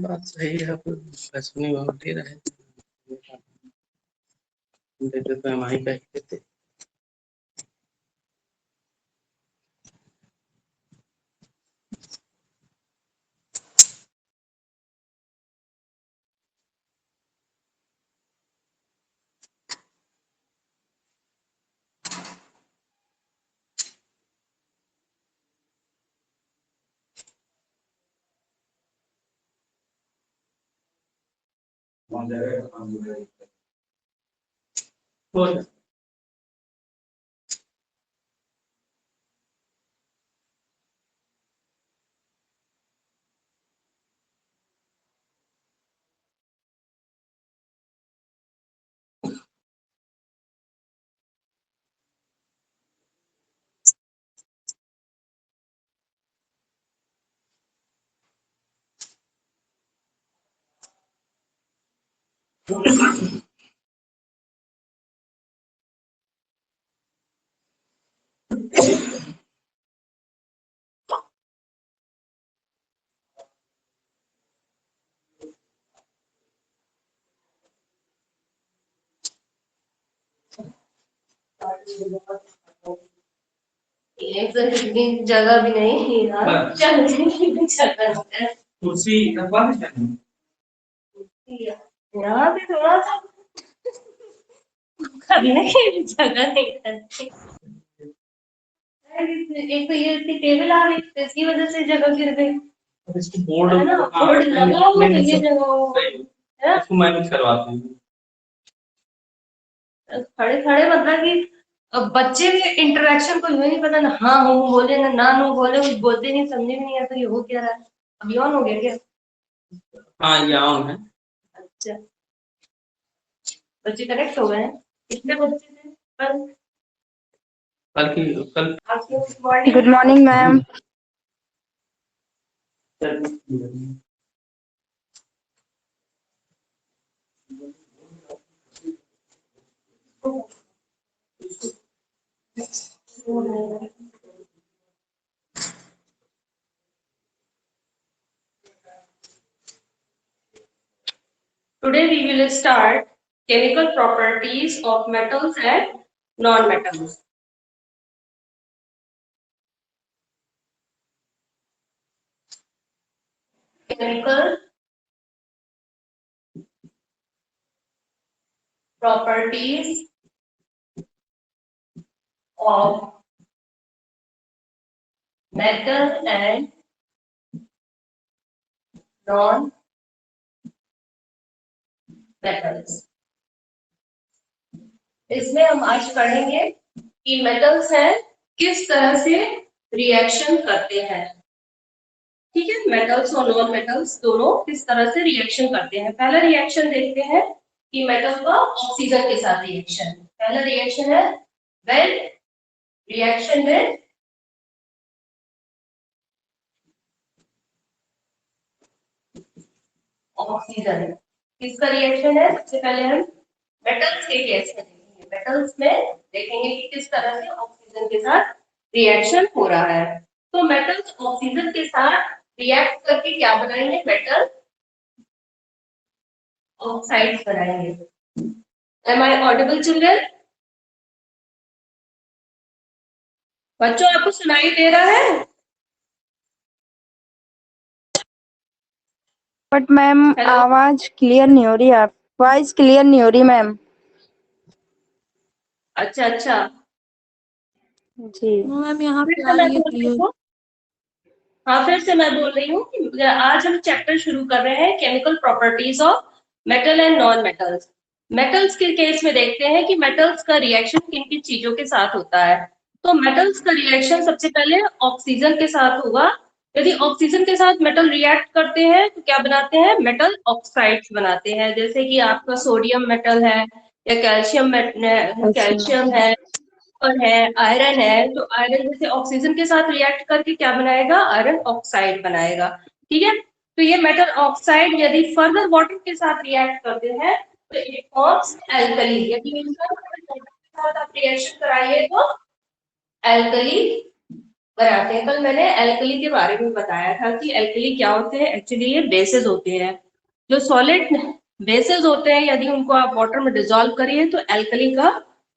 बात सही है, बस नहीं होती रहे देते तो हम ही कह देते। हो जाए। एक तो इतनी जगह भी नहीं है यार, चलने की भी जगह नहीं है। कुर्सी रखवा दें यहाँ पे थोड़ा सा करने की भी जगह नहीं है। एक तो ये इतनी टेबल आ गई तो इसकी वजह से जगह गिर गई अब इसको बोर्ड है ना, बोर्ड लगा हुआ तो ये जगह हो है। इसको मैनेज करवाते हैं। खड़े खड़े मतलब कि अब बच्चे के इंटरेक्शन को ये नहीं पता ना, हाँ हूँ बोले ना ना नो बोले, कुछ बोलते नहीं, समझे भी नहीं आता ये हो क्या रहा है। अब यौन हो गया क्या? हाँ ये ऑन है। अच्छा, बच्चे कनेक्ट हो गए हैं। कितने बच्चे थे कल? कल good morning ma'am. Today we will start chemical properties of metals and non-metals. Chemical properties of metal and non-metals. इसमें हम आज पढ़ेंगे कि मेटल्स हैं किस तरह से रिएक्शन करते हैं। ठीक है, मेटल्स और नॉन मेटल्स दोनों किस तरह से रिएक्शन करते हैं। पहला रिएक्शन देखते हैं कि मेटल का ऑक्सीजन के साथ रिएक्शन। पहला रिएक्शन है व्हेन रिएक्शन में ऑक्सीजन। किसका रिएक्शन है? सबसे पहले हम मेटल्स के केस में देखेंगे। मेटल्स में देखेंगे कि किस तरह से ऑक्सीजन के साथ रिएक्शन हो रहा है। तो मेटल्स ऑक्सीजन के साथ रिएक्ट करके क्या बनाएंगे? मेटल ऑक्साइड्स बनाएंगे। Am I audible children? बच्चों आपको सुनाई दे रहा है? बट मैम आवाज क्लियर नहीं हो रही, आप वॉइस क्लियर नहीं हो रही मैम। अच्छा अच्छा जी मैम यहाँ फिर पे से आ मैं रही है बोल रही क्लियर। हूँ। हाँ फिर से मैं बोल रही हूँ कि आज हम चैप्टर शुरू कर रहे हैं chemical properties of metal and non metals. Metals के केस में देखते हैं कि मेटल्स का रिएक्शन किन किन चीजों के साथ होता है। तो मेटल्स का रिएक्शन सबसे पहले ऑक्सीजन के साथ होगा। यदि ऑक्सीजन के साथ मेटल रिएक्ट करते हैं तो क्या बनाते हैं? मेटल ऑक्साइड्स बनाते हैं। जैसे कि आपका सोडियम मेटल है या कैल्शियम है और है आयरन है। तो आयरन जैसे ऑक्सीजन के साथ रिएक्ट करके क्या बनाएगा? आयरन ऑक्साइड बनाएगा। ठीक है, तो ये मेटल ऑक्साइड यदि फर्दर वाटर के साथ रिएक्ट करते हैं तो इट फॉर्म्स एल्कली। यदि इनका वाटर के साथ आप रिएक्शन कराइए तो एल्कली बनाते हैं। कल मैंने एल्कली के बारे में बताया था कि एल्कली क्या होते हैं। एक्चुअली ये बेसेस होते हैं। जो सॉलिड बेसेस होते हैं, यदि उनको आप वाटर में डिसॉल्व करिए तो एल्कली का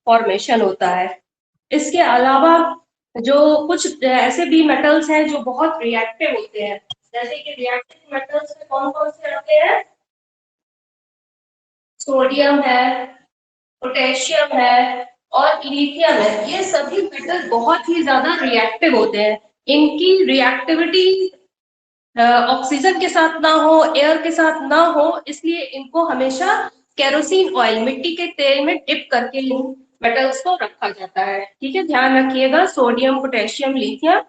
फॉर्मेशन होता है। इसके अलावा जो कुछ ऐसे भी मेटल्स हैं जो बहुत रिएक्टिव होते हैं, जैसे कि रिएक्टिव मेटल्स में कौन कौन से आते हैं? सोडियम है, पोटेशियम है और लिथियम है। ये सभी मेटल बहुत ही ज्यादा रिएक्टिव होते हैं। इनकी रिएक्टिविटी ऑक्सीजन के साथ ना हो, एयर के साथ ना हो, इसलिए इनको हमेशा केरोसिन ऑयल, मिट्टी के तेल में डिप करके इन मेटल्स को रखा जाता है। ठीक है, ध्यान रखिएगा। Sodium, potassium, lithium,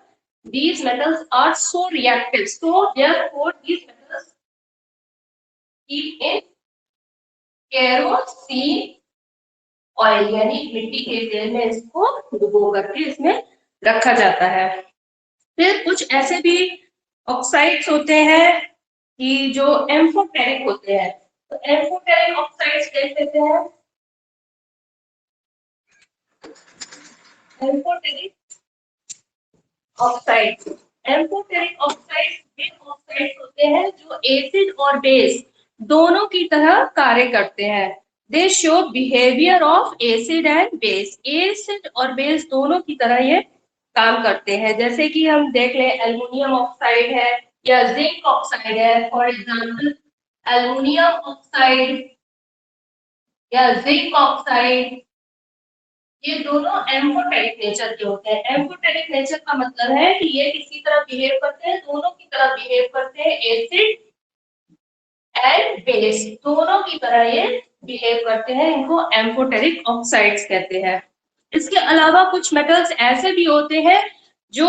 these metals are so reactive, so therefore these metals keep in kerosene oil, यानी मिट्टी के तेल में इसको डुबो करके इसमें रखा जाता है। फिर कुछ ऐसे भी ऑक्साइड्स होते हैं कि जो एम्फोटेरिक होते हैं। तो एम्फोटेरिक ऑक्साइड्स देख लेते हैं। एम्फोटेरिक ऑक्साइड्स, एम्फोटेरिक ऑक्साइड्स वे ऑक्साइड्स होते हैं जो एसिड और बेस दोनों की तरह कार्य करते हैं। दे show behaviour of acid and base, acid और बेस दोनों की तरह ये काम करते हैं। जैसे कि हम देख लें, एल्युमिनियम ऑक्साइड है या जिंक ऑक्साइड है। फॉर एग्जांपल एल्युमिनियम ऑक्साइड या जिंक ऑक्साइड, ये दोनों एम्फोटेरिक नेचर के होते हैं। एम्फोटेरिक नेचर का मतलब है कि ये किसी तरह बिहेव करते हैं, दोनों की तरह बिहेव करते हैं। एसिड एंड बेस दोनों की तरह ये बिहेव करते हैं। इनको एम्फोटेरिक ऑक्साइड्स कहते हैं। इसके अलावा कुछ मेटल्स ऐसे भी होते हैं जो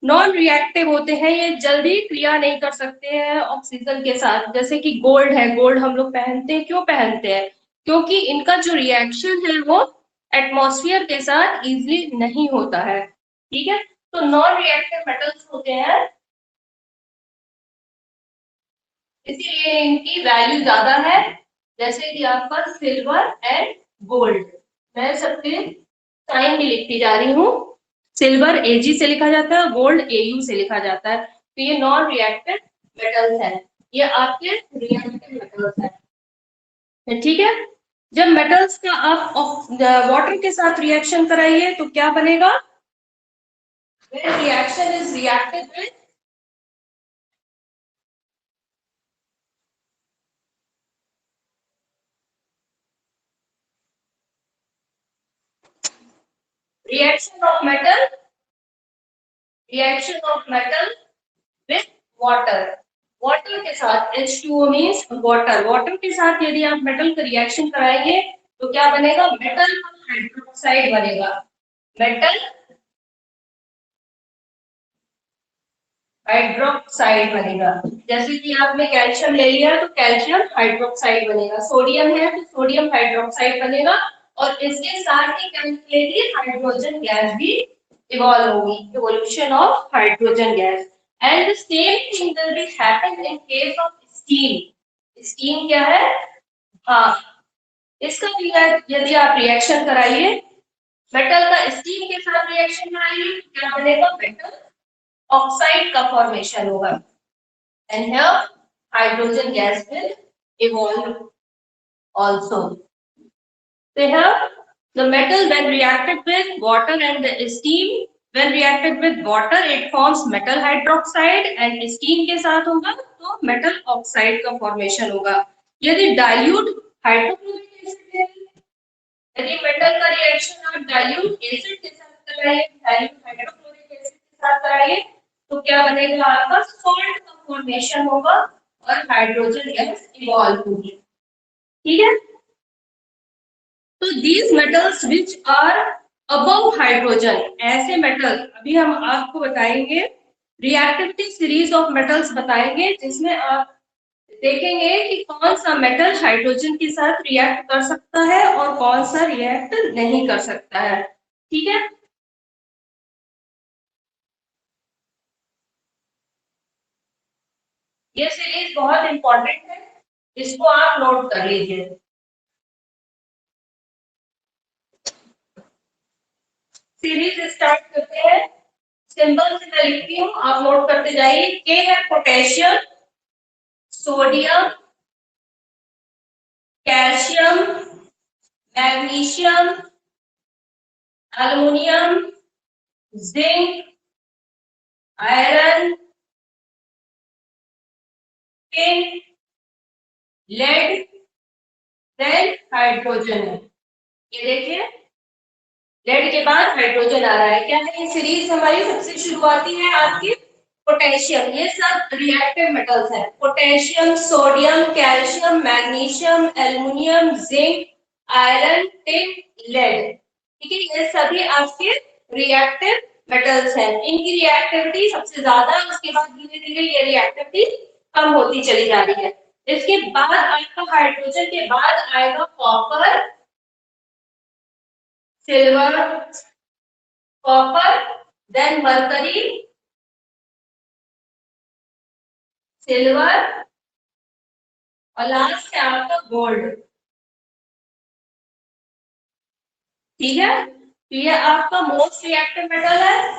नॉन रिएक्टिव होते हैं। ये जल्दी क्रिया नहीं कर सकते हैं ऑक्सीजन के साथ। जैसे कि गोल्ड है। गोल्ड हम लोग पहनते हैं, क्यों पहनते हैं? क्योंकि इनका जो रिएक्शन है वो एटमॉस्फेयर के साथ इजीली नहीं होता है। ठीक है, तो नॉन रिएक्टिव मेटल्स होते हैं, इसीलिए इनकी वैल्यू ज्यादा है। जैसे कि आपका सिल्वर एंड गोल्ड, मैं सबके साइन भी लिखती जा रही हूँ। सिल्वर एजी से लिखा जाता है, गोल्ड एयू से लिखा जाता है। तो ये नॉन रिएक्टिव मेटल्स हैं, ये आपके रिएक्टिव मेटल्स हैं। ठीक है, जब मेटल्स का आप वाटर के साथ रिएक्शन कराइए तो क्या बनेगा? When reaction is reacted with reaction of metal with water, water के साथ H2O मीन्स वाटर, वाटर के साथ यदि आप मेटल का रिएक्शन कराएंगे तो क्या बनेगा? मेटल हाइड्रोक्साइड बनेगा। मेटल हाइड्रोक्साइड बनेगा। जैसे कि आपने कैल्शियम ले लिया तो कैल्शियम हाइड्रोक्साइड बनेगा। सोडियम है तो सोडियम हाइड्रोक्साइड बनेगा। और इसके साथ ही क्या निकलेगी? हाइड्रोजन गैस भी इवॉल्व होगी, evolution of hydrogen gas. And the same thing will be happen in case of steam. Steam क्या है? हाँ, इसका भी यदि आप रिएक्शन कराइए, मेटल का स्टीम के साथ रिएक्शन कराइए तो क्या बनेगा? मेटल ऑक्साइड का फॉर्मेशन होगा। And here hydrogen gas will evolve also. So here the metal when reacted with water and the steam, when reacted with water it forms metal hydroxide and steam के साथ होगा तो metal oxide का formation होगा। यदि dilute hydrochloric acid, यदि metal का reaction आप डाइल्यूट एसिड के साथ कराइए, डाइल्यूट हाइड्रोक्लोरिक एसिड के साथ कराइए तो क्या बनेगा? आपका सॉल्ट का फॉर्मेशन होगा और हाइड्रोजन गैस इवॉल्व होगी। ठीक है, तो these metals which are above hydrogen, ऐसे मेटल अभी हम आपको बताएंगे। रिएक्टिविटी सीरीज ऑफ मेटल्स बताएंगे जिसमें आप देखेंगे कि कौन सा मेटल हाइड्रोजन के साथ रिएक्ट कर सकता है और कौन सा रिएक्ट नहीं कर सकता है। ठीक है, ये सीरीज बहुत इंपॉर्टेंट है, इसको आप नोट कर लीजिए। सीरीज स्टार्ट करते हैं। सिंपल से मैं लिखती हूँ, आप नोट करते जाइए। के है potassium, sodium, calcium, magnesium, aluminium, zinc, iron, tin, lead, then hydrogen है। ये देखिए, लेड के बाद हाइड्रोजन आ रहा है। क्या है ये सीरीज हमारी? सबसे शुरुआती है आपकी पोटेशियम। ये सब रिएक्टिव मेटल्स हैं। Potassium, sodium, calcium, magnesium, aluminium, zinc, iron, tin, lead. ठीक है, ये सभी आपके रिएक्टिव मेटल्स हैं। इनकी रिएक्टिविटी सबसे ज्यादा है, उसके बाद धीरे धीरे ये रिएक्टिविटी कम होती चली जा रही है। इसके बाद आपका हाइड्रोजन के बाद आएगा copper, silver, copper, then mercury, silver और लास्ट है आपका गोल्ड। ठीक है, तो ये आपका मोस्ट रिएक्टिव मेटल है,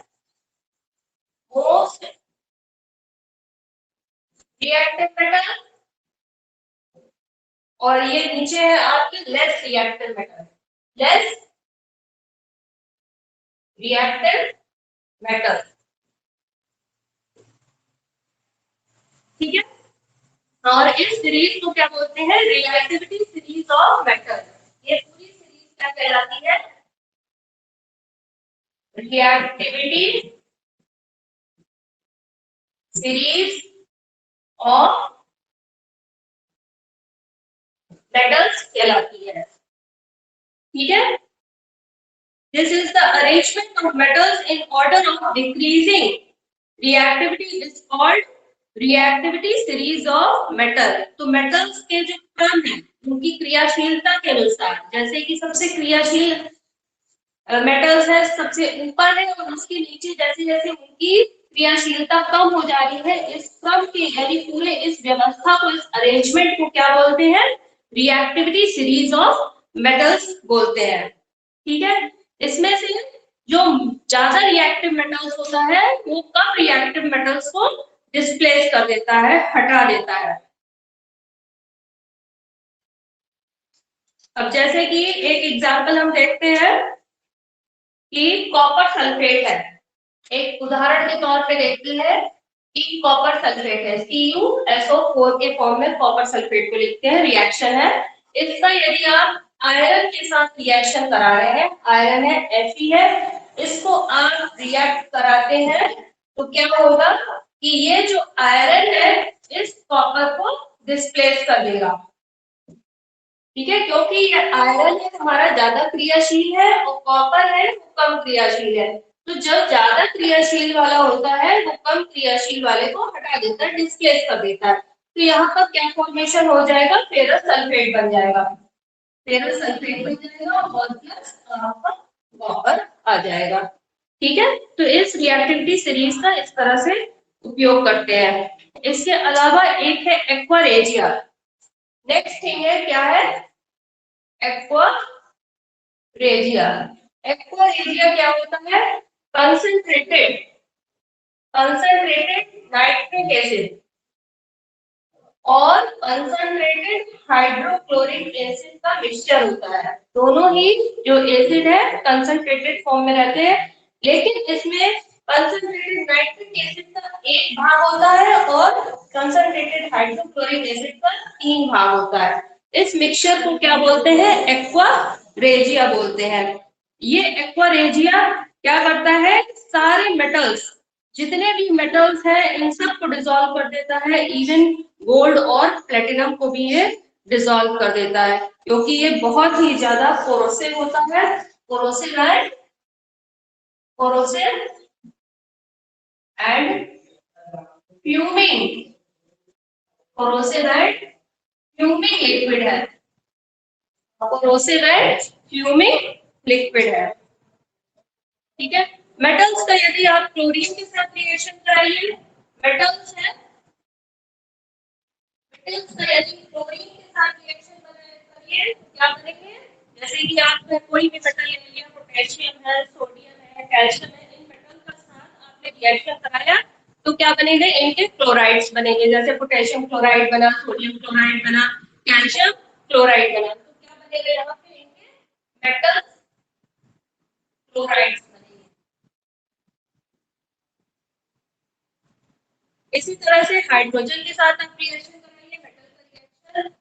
मोस्ट रिएक्टिव मेटल। और ये नीचे है आपके less reactive metal, less reactive metal. ठीक है, और इस सीरीज को क्या बोलते हैं? Reactivity series of metal. ये पूरी सीरीज क्या कहलाती है? रिएक्टिविटी सीरीज ऑफ मेटल्स कहलाती है। ठीक है, this is the arrangement of metals in order of decreasing reactivity is called reactivity series of metal. तो मेटल्स के जो क्रम है उनकी क्रियाशीलता के अनुसार, जैसे कि सबसे क्रियाशील मेटल्स है सबसे ऊपर है और उसके नीचे जैसे जैसे उनकी क्रियाशीलता कम हो जा रही है, इस क्रम के यानी पूरे इस व्यवस्था को, इस अरेंजमेंट को क्या बोलते हैं? रिएक्टिविटी सीरीज ऑफ मेटल्स बोलते हैं। ठीक है, इसमें से जो ज्यादा रिएक्टिव मेटल्स होता है वो कम रिएक्टिव मेटल्स को डिस्प्लेस कर देता है, हटा देता है। अब जैसे कि एक एग्जांपल हम देखते हैं कि कॉपर सल्फेट है। एक उदाहरण के तौर पे देखते हैं कि कॉपर सल्फेट है, CuSO4 के फॉर्म में कॉपर सल्फेट को लिखते हैं, रिएक्शन है। इसका यदि आप आयरन के साथ रिएक्शन करा रहे हैं, आयरन है Fe है, इसको आप रिएक्ट कराते हैं तो क्या होगा कि ये जो आयरन है इस कॉपर को डिस्प्लेस कर देगा। ठीक है, क्योंकि ये आयरन है हमारा ज्यादा क्रियाशील है और कॉपर है वो कम क्रियाशील है। तो जब ज्यादा क्रियाशील वाला होता है वो कम क्रियाशील वाले को हटा देता है, डिस्प्लेस कर देता है। तो यहाँ पर क्या फॉर्मेशन हो जाएगा? फेरस सल्फेट बन जाएगा, फेरस सल्फेट बन जाएगा और प्लस आपका कॉपर आ जाएगा। ठीक है, तो इस रिएक्टिविटी सीरीज का इस तरह से उपयोग करते हैं। इसके अलावा एक है एक्वा रेजिया। नेक्स्ट थिंग है, क्या है? Aqua regia. एक्वा रेजिया क्या होता है? कंसंट्रेटेड नाइट्रिक एसिड और कंसंट्रेटेड हाइड्रोक्लोरिक एसिड का मिक्सचर होता है। दोनों ही जो एसिड है कंसंट्रेटेड फॉर्म में रहते हैं, लेकिन इसमें कंसंट्रेटेड नाइट्रिक एसिड का एक भाग होता है और कंसंट्रेटेड हाइड्रोक्लोरिक एसिड का 3 भाग होता है। इस मिक्सचर को क्या बोलते हैं? एक्वा रेजिया बोलते हैं। ये एक्वा रेजिया क्या करता है? सारे मेटल्स, जितने भी मेटल्स हैं इन सब को डिसॉल्व कर देता है, इवन गोल्ड और प्लेटिनम को भी ये डिसॉल्व कर देता है, क्योंकि ये बहुत ही ज्यादा कोरोसिव होता है। Corrosive and fuming, corrosive and fuming liquid है, कोरोसिव एंड फ्यूमिंग लिक्विड है। ठीक है, मेटल्स का यदि आप क्लोरीन के साथ रिएक्शन कराइए, मेटल्स है, मेटल्स का यदि क्लोरीन के साथ रिएक्शन करिए तो क्या करेंगे? जैसे कि आप कोई भी मेटल ले लिया, पोटेशियम है, सोडियम है, कैल्शियम है, इन मेटल का साथ आप आपने रिएक्शन कराया तो क्या बनेंगे, इनके क्लोराइड्स बनेंगे, जैसे पोटेशियम क्लोराइड बना, सोडियम क्लोराइड बना, कैल्शियम क्लोराइड बना, तो क्या बनेगा यहाँ पे इनके मेटल्स क्लोराइड्स बनेंगे। इसी तरह से हाइड्रोजन के साथ आप रिएक्शन कराइए, मेटल का रिएक्शन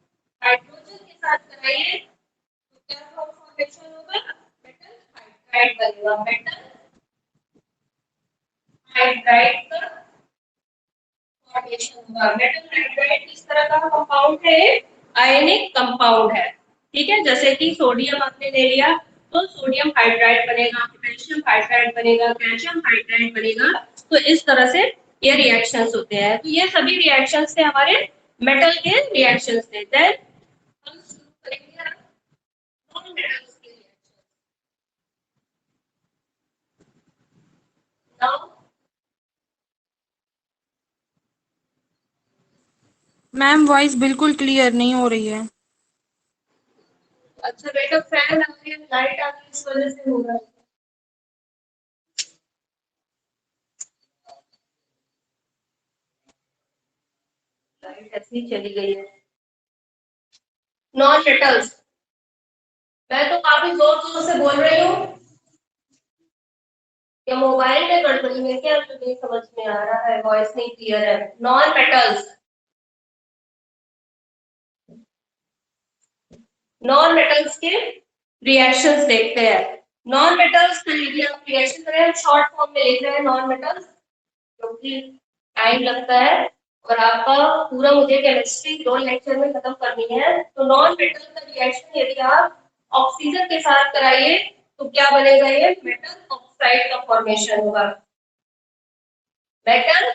हाइड्रोजन के साथ कराइए तो क्या फॉर्मेशन होगा, मेटल हाइड्राइड बनेगा, मेटल हाइड्राइड का फॉर्मेशन होगा। मेटल हाइड्राइड किस तरह का कंपाउंड है, आयनिक कंपाउंड है, ठीक है। जैसे कि सोडियम आपने ले लिया तो सोडियम हाइड्राइड बनेगा, पोटेशियम हाइड्राइड बनेगा, कैल्शियम हाइड्राइड बनेगा, तो इस तरह से ये रिएक्शंस होते हैं। तो ये सभी रिएक्शंस थे हमारे मेटल के रिएक्शंस थे। देन हम शुरू करेंगे नॉन मेटल्स के रिएक्शन। नाउ मैम वॉइस बिल्कुल क्लियर नहीं हो रही है। अच्छा बेटा, फैन आ रही है, लाइट आ रही है, इस वजह से हो रहा है। लाइट ऐसी चली गई है। नॉन मेटल्स, मैं तो काफी जोर जोर से बोल रही हूँ, क्या मोबाइल में गड़बड़ी है क्या, तो नहीं समझ में आ रहा है, वॉइस नहीं क्लियर है। नॉन मेटल्स, नॉन मेटल्स के रिएक्शंस देखते हैं। नॉन मेटल्स का यदि आप रिएक्शन करें, शॉर्ट फॉर्म में लिख रहे हैं नॉन मेटल्स क्योंकि टाइम लगता है और आपका पूरा मुझे केमिस्ट्री 2 लेक्चर में खत्म करनी है। तो नॉन मेटल का रिएक्शन यदि आप ऑक्सीजन के साथ कराइए तो क्या बनेगा, ये मेटल ऑक्साइड का फॉर्मेशन होगा। मेटल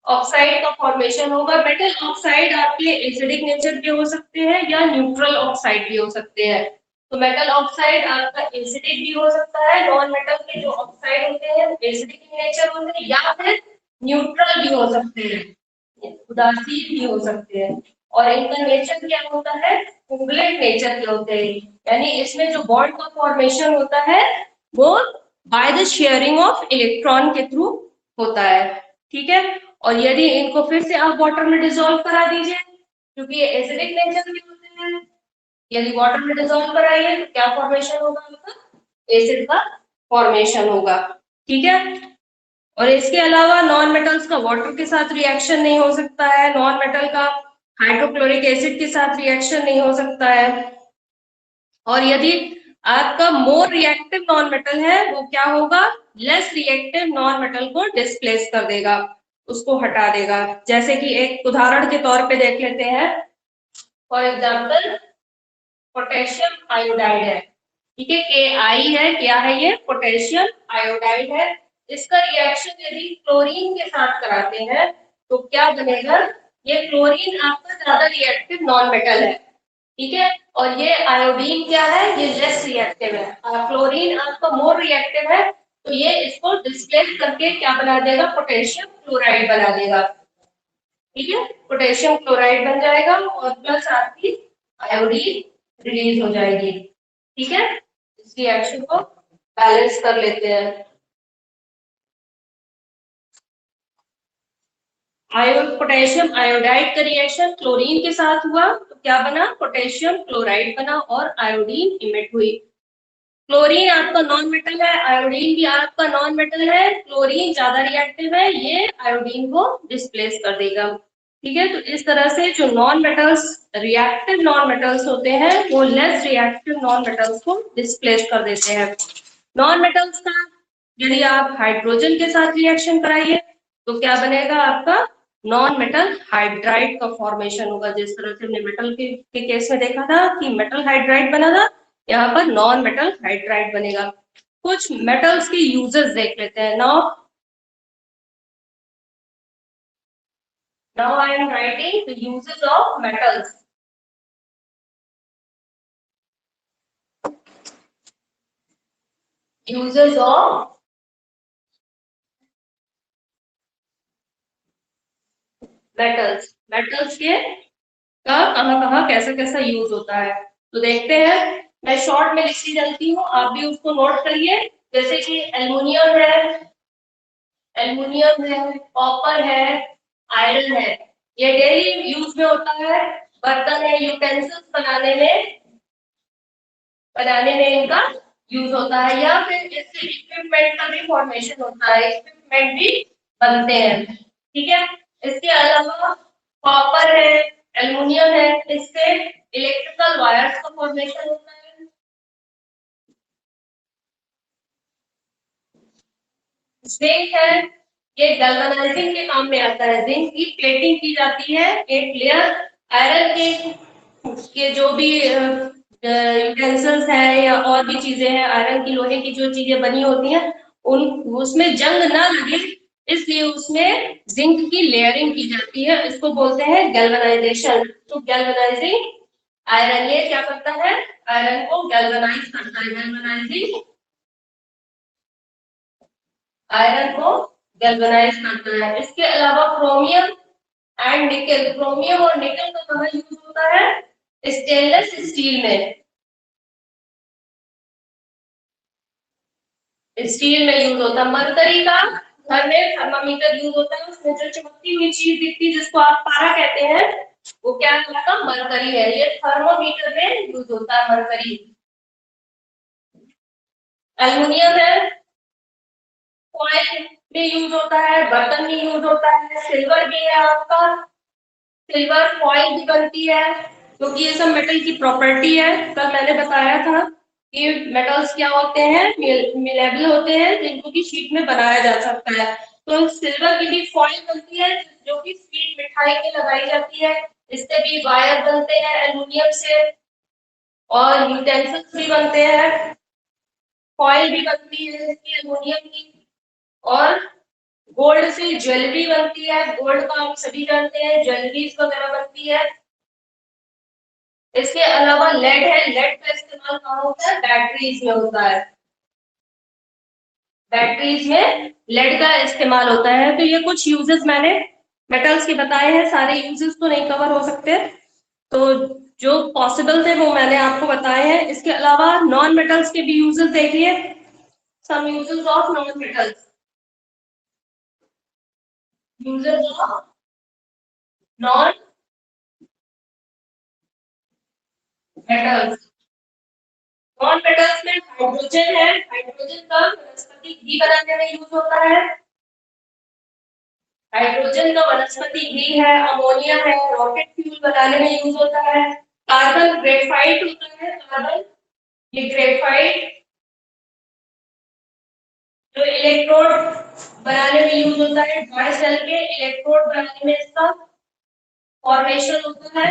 ऑक्साइड का फॉर्मेशन होगा। मेटल ऑक्साइड आपके एसिडिक नेचर के हो सकते हैं या न्यूट्रल ऑक्साइड भी हो सकते हैं। तो मेटल ऑक्साइड आपका एसिडिक भी हो सकता है, नॉन मेटल के जो ऑक्साइड होते हैं एसिडिक इन नेचर होते हैं या फिर न्यूट्रल भी हो सकते हैं, उदासीन भी हो सकते हैं। और इनका नेचर क्या होता है, कुंगलेट नेचर के होते हैं, यानी इसमें जो बॉन्ड का फॉर्मेशन होता है वो by the sharing of electron के थ्रू होता है, ठीक है। और यदि इनको फिर से आप वाटर में डिसॉल्व करा दीजिए क्योंकि ये एसिडिक नेचर के होते हैं, यदि वाटर में डिसॉल्व कराइए तो क्या फॉर्मेशन होगा आपका, एसिड का फॉर्मेशन होगा, ठीक है। और इसके अलावा नॉन मेटल्स का वाटर के साथ रिएक्शन नहीं हो सकता है, नॉन मेटल का हाइड्रोक्लोरिक एसिड के साथ रिएक्शन नहीं हो सकता है। और यदि आपका मोर रिएक्टिव नॉन मेटल है वो क्या होगा, लेस रिएक्टिव नॉन मेटल को डिस्प्लेस कर देगा, उसको हटा देगा। जैसे कि एक उदाहरण के तौर पे देख लेते हैं, फॉर एग्जाम्पल पोटेशियम आयोडाइड है, ठीक है, KI है, क्या है ये, पोटेशियम आयोडाइड है। इसका रिएक्शन यदि क्लोरीन के साथ कराते हैं तो क्या बनेगा, ये क्लोरीन आपका ज्यादा रिएक्टिव नॉन मेटल है, ठीक है, और ये आयोडीन क्या है, ये लेस रिएक्टिव है। क्लोरीन आपका मोर रिएक्टिव है तो ये इसको डिस्प्लेस करके क्या बना देगा, पोटेशियम क्लोराइड बना देगा, ठीक है, पोटेशियम क्लोराइड बन जाएगा और प्लस आपकी आयोडीन रिलीज हो जाएगी, ठीक है। इस रिएक्शन को बैलेंस कर लेते हैं। पोटेशियम आयोडाइड का रिएक्शन क्लोरीन के साथ हुआ तो क्या बना, पोटेशियम क्लोराइड बना और आयोडीन इमिट हुई। क्लोरीन आपका नॉन मेटल है, आयोडीन भी आपका नॉन मेटल है, क्लोरीन ज्यादा रिएक्टिव है, ये आयोडीन को डिस्प्लेस कर देगा, ठीक है। तो इस तरह से जो non metals reactive non metals होते हैं वो लेस रिएक्टिव नॉन मेटल्स को डिस्प्लेस कर देते हैं। नॉन मेटल्स का यदि आप हाइड्रोजन के साथ रिएक्शन कराइए तो क्या बनेगा, आपका नॉन मेटल हाइड्राइड का फॉर्मेशन होगा। जिस तरह से हमने मेटल के केस में देखा था कि मेटल हाइड्राइड बना था, यहाँ पर नॉन मेटल हाइड्राइड बनेगा। कुछ मेटल्स के यूजेस देख लेते हैं। Now I am writing the uses of metals. Uses of metals. Metals के का कहाँ कैसा कैसा यूज होता है तो देखते हैं। मैं शॉर्ट में लिखती चलती हूँ, आप भी उसको नोट करिए। जैसे कि एल्युमिनियम है, एल्युमिनियम है, कॉपर है, आयरन है। ये डेली यूज में होता है, बर्तन है, यूटेंसिल्स बनाने में इनका यूज होता है, या फिर इससे इक्विपमेंट का भी फॉर्मेशन होता है, इक्विपमेंट भी बनते हैं। ठीक है, इसके अलावा कॉपर है, एल्युमिनियम है, इससे इलेक्ट्रिकल वायर्स का फॉर्मेशन होता है। जिंक है, ये गैल्वेनाइजिंग के काम में आता है। जिंक की प्लेटिंग की जाती है एक लेयर आयरन के जो भी यूटेंसिल्स है या और भी चीजें हैं, आयरन की लोहे की जो चीजें बनी होती हैं उन उसमें जंग ना लगे इसलिए उसमें जिंक की लेयरिंग की जाती है, इसको बोलते हैं गैल्वेनाइजेशन। तो गैल्वेनाइजिंग आयरन ये क्या करता है, आयरन को गैल्वेनाइज करता है, गैल्वेनाइजिंग आयरन को गैल्वेनाइज करता है। इसके अलावा क्रोमियम एंड निकल, क्रोमियम और निकल का कहाँ यूज होता है, स्टेनलेस स्टील में, स्टील में यूज होता है। मरकरी का घर में थर्मामीटर यूज होता है, उसमें जो चमकती हुई चीज दिखती है जिसको आप पारा कहते हैं वो क्या है, मरकरी है। ये थर्मोमीटर में यूज होता है मरकरी। एल्युमिनियम है, फॉइल में यूज होता है, बर्तन में यूज होता है। सिल्वर भी है आपका, सिल्वर फॉइल भी बनती है, क्योंकि ये सब मेटल की प्रॉपर्टी है। कल मैंने बताया था कि मेटल्स क्या होते हैं, मिलेबल होते हैं जिनको की शीट में बनाया जा सकता है। तो सिल्वर की भी फॉइल बनती है जो कि स्वीट मिठाई में लगाई जाती है, इससे भी वायर बनते हैं एल्युमिनियम से, और यूटेंसिल्स भी बनते हैं। फॉइल भी बनती है इसकी एल्युमिनियम की, और गोल्ड से ज्वेलरी बनती है, गोल्ड का हम सभी जानते हैं, ज्वेलरीज वगैरह बनती है। इसके अलावा लेड है, लेड का इस्तेमाल कहाँ होता है, बैटरीज में होता है, बैटरीज में लेड का इस्तेमाल होता है। तो ये कुछ यूजेस मैंने मेटल्स के बताए हैं, सारे यूजेस तो नहीं कवर हो सकते, तो जो पॉसिबल थे वो मैंने आपको बताए हैं। इसके अलावा नॉन मेटल्स के भी यूजेस देखिए, some uses of non metals, uses of non metals. Non metals में हाइड्रोजन है, हाइड्रोजन का वनस्पति घी बनाने में यूज होता है, हाइड्रोजन का वनस्पति घी है। अमोनिया है, रॉकेट फ्यूल बनाने में यूज होता है। कार्बन ग्रेफाइट होता है, कार्बन, ये ग्रेफाइट जो इलेक्ट्रोड बनाने में यूज होता है, ड्राई सेल के इलेक्ट्रोड बनाने में इसका फॉर्मेशन होता है।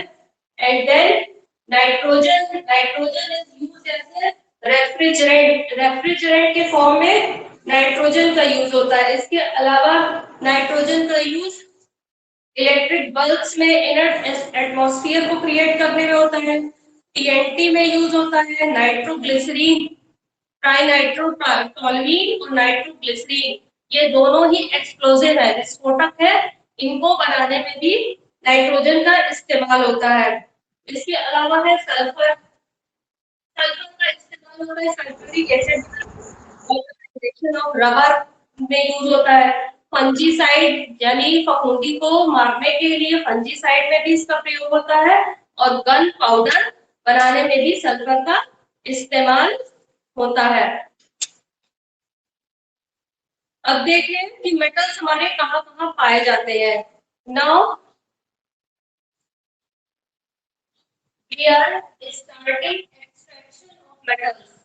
And then nitrogen, nitrogen is used as refrigerant, refrigerant के फॉर्म में नाइट्रोजन का यूज होता है। इसके अलावा नाइट्रोजन का यूज इलेक्ट्रिक बल्ब्स में इनर्ट एटमॉस्फेयर को क्रिएट करने में होता है। टीएनटी में यूज होता है, नाइट्रोग्लिसरीन, ट्राइनाइट्रोटोलुईन और नाइट्रोग्लिसरीन, ये दोनों ही एक्सप्लोजिव है, विस्फोटक है, इनको बनाने में भी नाइट्रोजन का इस्तेमाल होता है। इसके अलावा है सल्फर, सल्फर का इस्तेमाल होता है सल्फ्यूरिक एसिड ऑफ रबर में यूज होता है। फंजीसाइड यानी फफूंदी को मारने के लिए फंजीसाइड में भी इसका प्रयोग होता है, और गन पाउडर बनाने में भी सल्फर का इस्तेमाल होता है। अब देखें कि मेटल्स हमारे कहाँ कहाँ पाए जाते हैं। Now we are starting extraction of metals.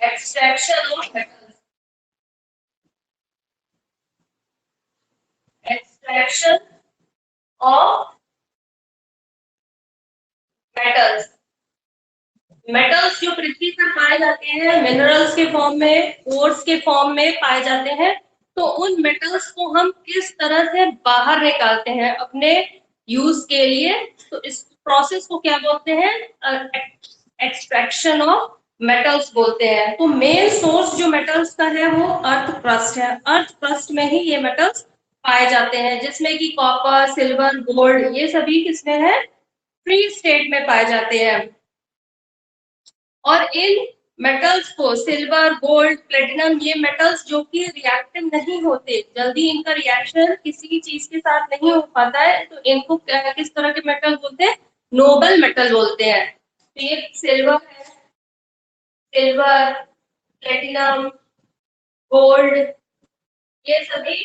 Extraction of metals, extraction of metals. Metals जो पृथ्वी पर पाए जाते हैं मिनरल्स के फॉर्म में, ओर्स के फॉर्म में पाए जाते हैं, तो उन मेटल्स को हम किस तरह से बाहर निकालते हैं अपने यूज के लिए, तो इस प्रोसेस को क्या बोलते हैं, एक्सट्रैक्शन ऑफ मेटल्स बोलते हैं। तो मेन सोर्स जो मेटल्स का है वो अर्थ क्रस्ट है, अर्थ क्रस्ट में ही ये मेटल्स पाए जाते हैं, जिसमें कि कॉपर, सिल्वर, गोल्ड, ये सभी किसमें है, फ्री स्टेट में पाए जाते हैं। और इन मेटल्स को सिल्वर, गोल्ड, प्लेटिनम, ये मेटल्स जो कि रिएक्टिव नहीं होते, जल्दी इनका रिएक्शन किसी चीज के साथ नहीं हो पाता है, तो इनको किस तरह के मेटल बोलते हैं? नोबल मेटल बोलते हैं। तो ये सिल्वर है, सिल्वर, प्लेटिनम, गोल्ड, ये सभी,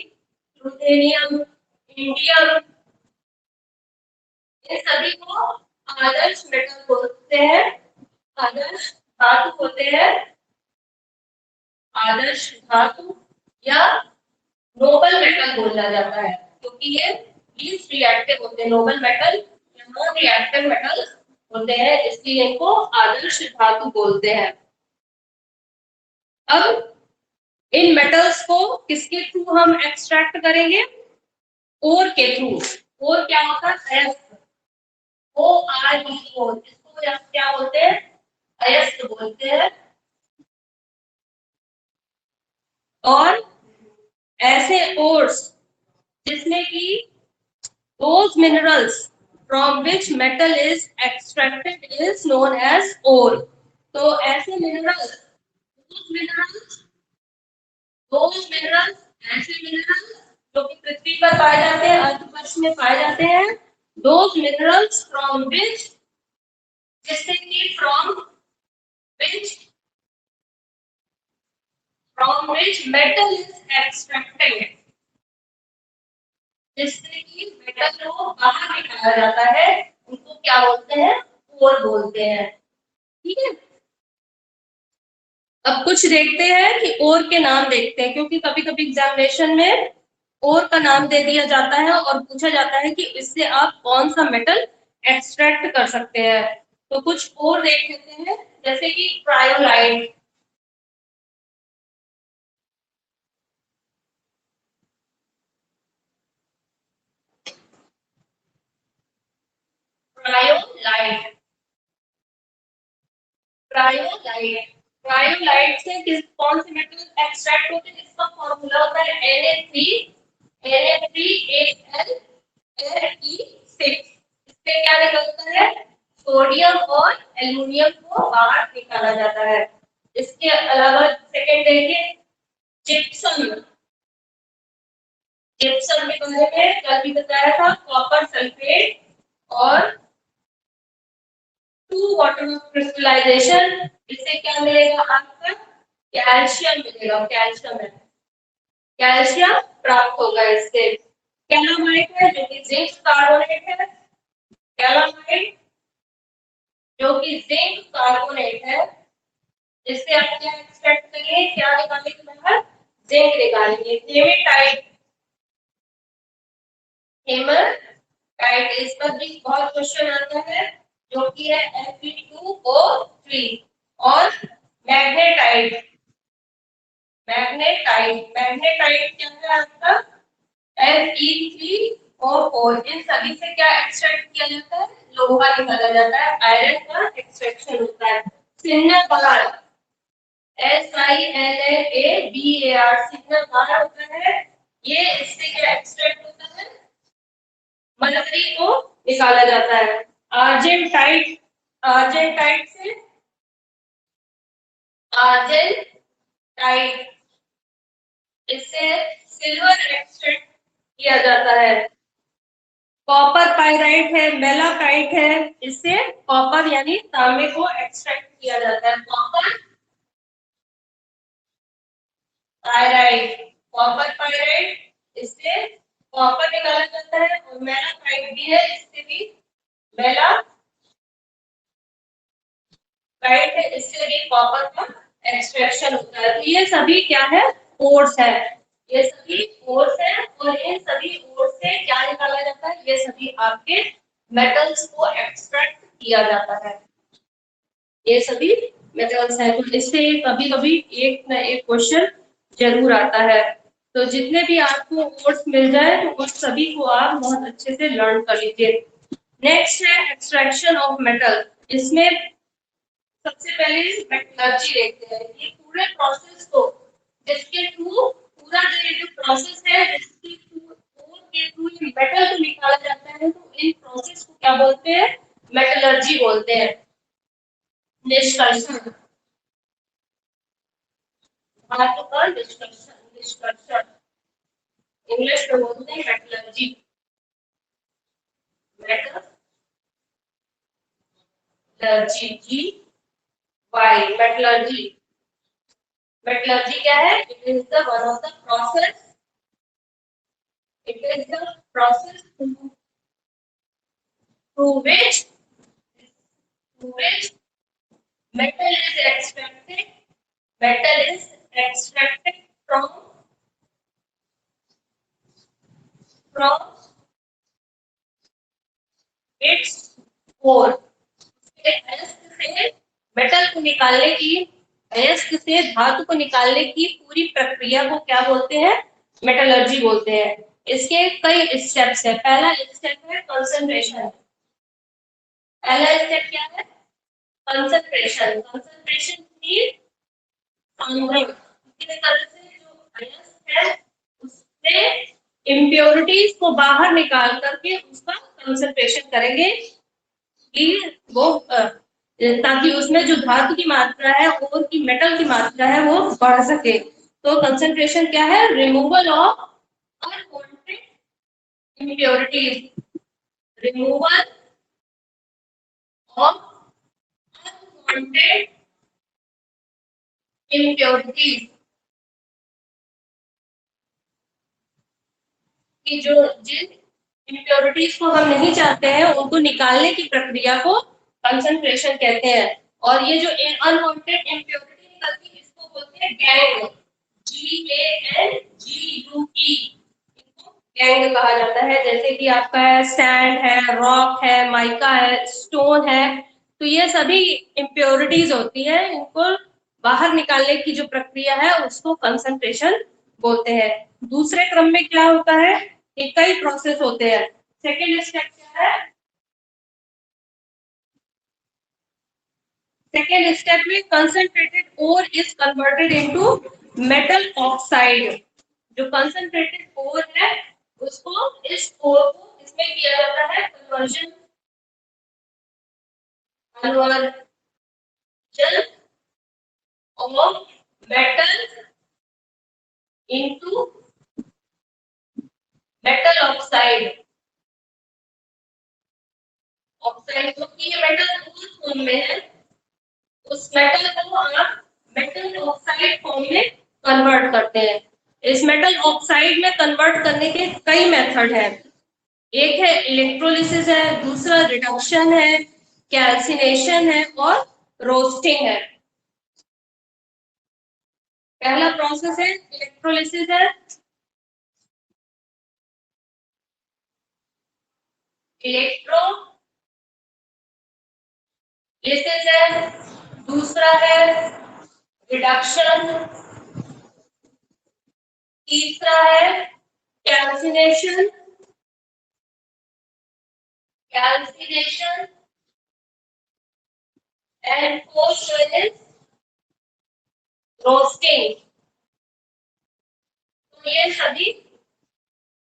यूरेनियम, इंडियम, इन सभी को आदर्श मेटल बोलते हैं, आदर्श धातु होते हैं, आदर्श धातु या नोबल मेटल बोला जाता है, क्योंकि ये लीस्ट रिएक्टिव होते हैं। नोबल मेटल या नॉन रिएक्टिव मेटल होते हैं, इसलिए इनको आदर्श धातु बोलते हैं। अब इन मेटल्स को किसके थ्रू हम एक्सट्रैक्ट करेंगे? ओर के थ्रू। ओर क्या होता है? अयस्क, ORE, इसको क्या बोलते हैं? अयस्क बोलते हैं। और ऐसे ओर्स जिसमें कि those minerals from which metal is extracted is known as ore। तो ऐसे मिनरल्स, ऐसे मिनरल्स जो कि पृथ्वी पर पाए जाते हैं, अर्धवर्ष में पाए जाते हैं, those minerals from which, जिससे कि from which metal is extracted, जिससे कि मेटल को बाहर निकाला जाता है, उनको क्या बोलते हैं? ओर बोलते हैं। ठीक है, अब कुछ देखते हैं कि ओर के नाम देखते हैं, क्योंकि कभी कभी एग्जामिनेशन में ओर का नाम दे दिया जाता है और पूछा जाता है कि इससे आप कौन सा मेटल एक्सट्रैक्ट कर सकते हैं। तो कुछ और देख लेते हैं, जैसे कि क्रायोलाइट, क्रायोलाइट, क्रायोलाइट, क्रायोलाइट से कौन से मेटल एक्सट्रैक्ट होते हैं? इसका फॉर्मूला होता है Na3HLLe6। इससे क्या निकलता है? सोडियम और एल्युमिनियम को बाहर निकाला जाता है। इसके अलावा सेकंड देखिए, जिप्सम, जिप्सम के बारे में कल भी बताया था, कॉपर सल्फेट और 2 वाटर ऑफ क्रिस्टलाइजेशन, इससे क्या मिलेगा? आपका कैल्शियम मिलेगा, कैल्शियम है, कैल्शियम प्राप्त होगा इससे। कैलामाइट है जो कि जिंक कार्बोनेट है, कैलामाइट जो कि जिंक कार्बोनेट है, इससे आप क्या एक्सट्रैक्ट करेंगे? क्या निकालेंगे बाहर? जिंक निकालेंगे। हेमेटाइट, हेमेटाइट, इस पर भी बहुत क्वेश्चन आता है, जो कि है Fe2O3। और मैग्नेटाइट, मैग्नेटाइट, मैग्नेटाइट क्या है आपका? Fe3O4। इन सभी से क्या एक्सट्रैक्ट किया जाता है? लोहा निकाला जाता है, आयरन का एक्सट्रैक्शन होता है। सिन्नाबार, SINNABAR, सिन्नाबार होता है, ये इससे क्या एक्सट्रैक्ट होता है? मरकरी को निकाला जाता है। आर्जेंटाइट, आर्जेंटाइट से, आर्जेंटाइट, इससे सिल्वर एक्सट्रैक्ट किया जाता है। कॉपर पाइराइट है, मेलाकाइट है, इससे कॉपर यानी तांबे को एक्सट्रैक्ट किया जाता है। कॉपर पाइराइट, कॉपर पाइराइट, इससे कॉपर निकाला जाता है। और मेलाकाइट भी है, इससे भी मेलाकाइट है, इससे भी कॉपर का एक्सट्रैक्शन होता है। तो ये सभी क्या है? ओर्स है, ये सभी ओर्स है, और इन सभी ओर्स से क्या निकाला जाता है? ये सभी आपके मेटल्स को एक्सट्रैक्ट किया जाता है, ये सभी मेटल्स हैं। तो इससे कभी कभी एक ना एक क्वेश्चन जरूर आता है। तो जितने भी आपको ओर्स मिल जाए, तो उस सभी को आप बहुत अच्छे से लर्न कर लीजिए। नेक्स्ट है एक्सट्रैक्शन ऑफ मेटल। इसमें सबसे पहले मेटलर्जी देखते हैं, ये पूरे प्रोसेस को, जिसके थ्रू पूरा जो प्रोसेस है, जिसके थ्रू मेटल को निकाला जाता है, तो इन प्रोसेस को क्या बोलते हैं? मेटलर्जी बोलते हैं। निष्कर्षण, धातु का निष्कर्षण इंग्लिश में बोलते हैं मेटलर्जी। मेटलर्जी जी वाई मेटलर्जी। मेटलर्जी क्या है? It is the one of the process, it is the process through which metal is extracted, metal is extracted from its core। अयस्क से मेटल को निकालने की, अयस्क से धातु को निकालने की पूरी प्रक्रिया को क्या बोलते हैं? मेटलर्जी बोलते हैं। इसके कई स्टेप्स है। पहला स्टेप है कंसंट्रेशन। पहला स्टेप क्या है? कंसंट्रेशन। कंसंट्रेशन की सांद्रण, किस तरह से जो अयस्क है उससे इम्प्योरिटीज को बाहर निकाल करके उसका कंसंट्रेशन करेंगे कि वो ताकि उसमें जो धातु की मात्रा है और की मेटल की मात्रा है वो बढ़ सके। तो कंसंट्रेशन क्या है? Removal of unwanted impurities, removal of unwanted impurities, कि जो जिन इम्प्योरिटीज को हम नहीं चाहते हैं उनको निकालने की प्रक्रिया को कंसंट्रेशन कहते हैं। और ये जो अनवांटेड इम्प्योरिटी निकलती है इसको बोलते हैं गैंग, GANGUE। इसको गैंग कहा जाता है। जैसे कि आपका है सैंड है, रॉक है, माइका है, स्टोन है, तो ये सभी इम्प्योरिटीज होती है। इनको बाहर निकालने की जो प्रक्रिया है उसको कंसंट्रेशन बोलते हैं। दूसरे क्रम में क्या होता है? कई प्रोसेस होते हैं। सेकेंड स्टेप क्या है? सेकेंड स्टेप में concentrated ore is converted into metal oxide. जो कंसंट्रेटेड ओर है उसको, इस ओर को इसमें किया जाता है conversion of metal into metal oxide. Oxide जो कि मेटल फॉर्म में है, उस मेटल को आप मेटल ऑक्साइड फॉर्म में कन्वर्ट करते हैं। इस मेटल ऑक्साइड में कन्वर्ट करने के कई मेथड हैं। एक है इलेक्ट्रोलिसिस है, दूसरा रिडक्शन है, कैल्सिनेशन है और रोस्टिंग है। पहला प्रोसेस है इलेक्ट्रोलिसिस है, इलेक्ट्रोलिसिस है, दूसरा है रिडक्शन, तीसरा है calcination and fourth is roasting. तो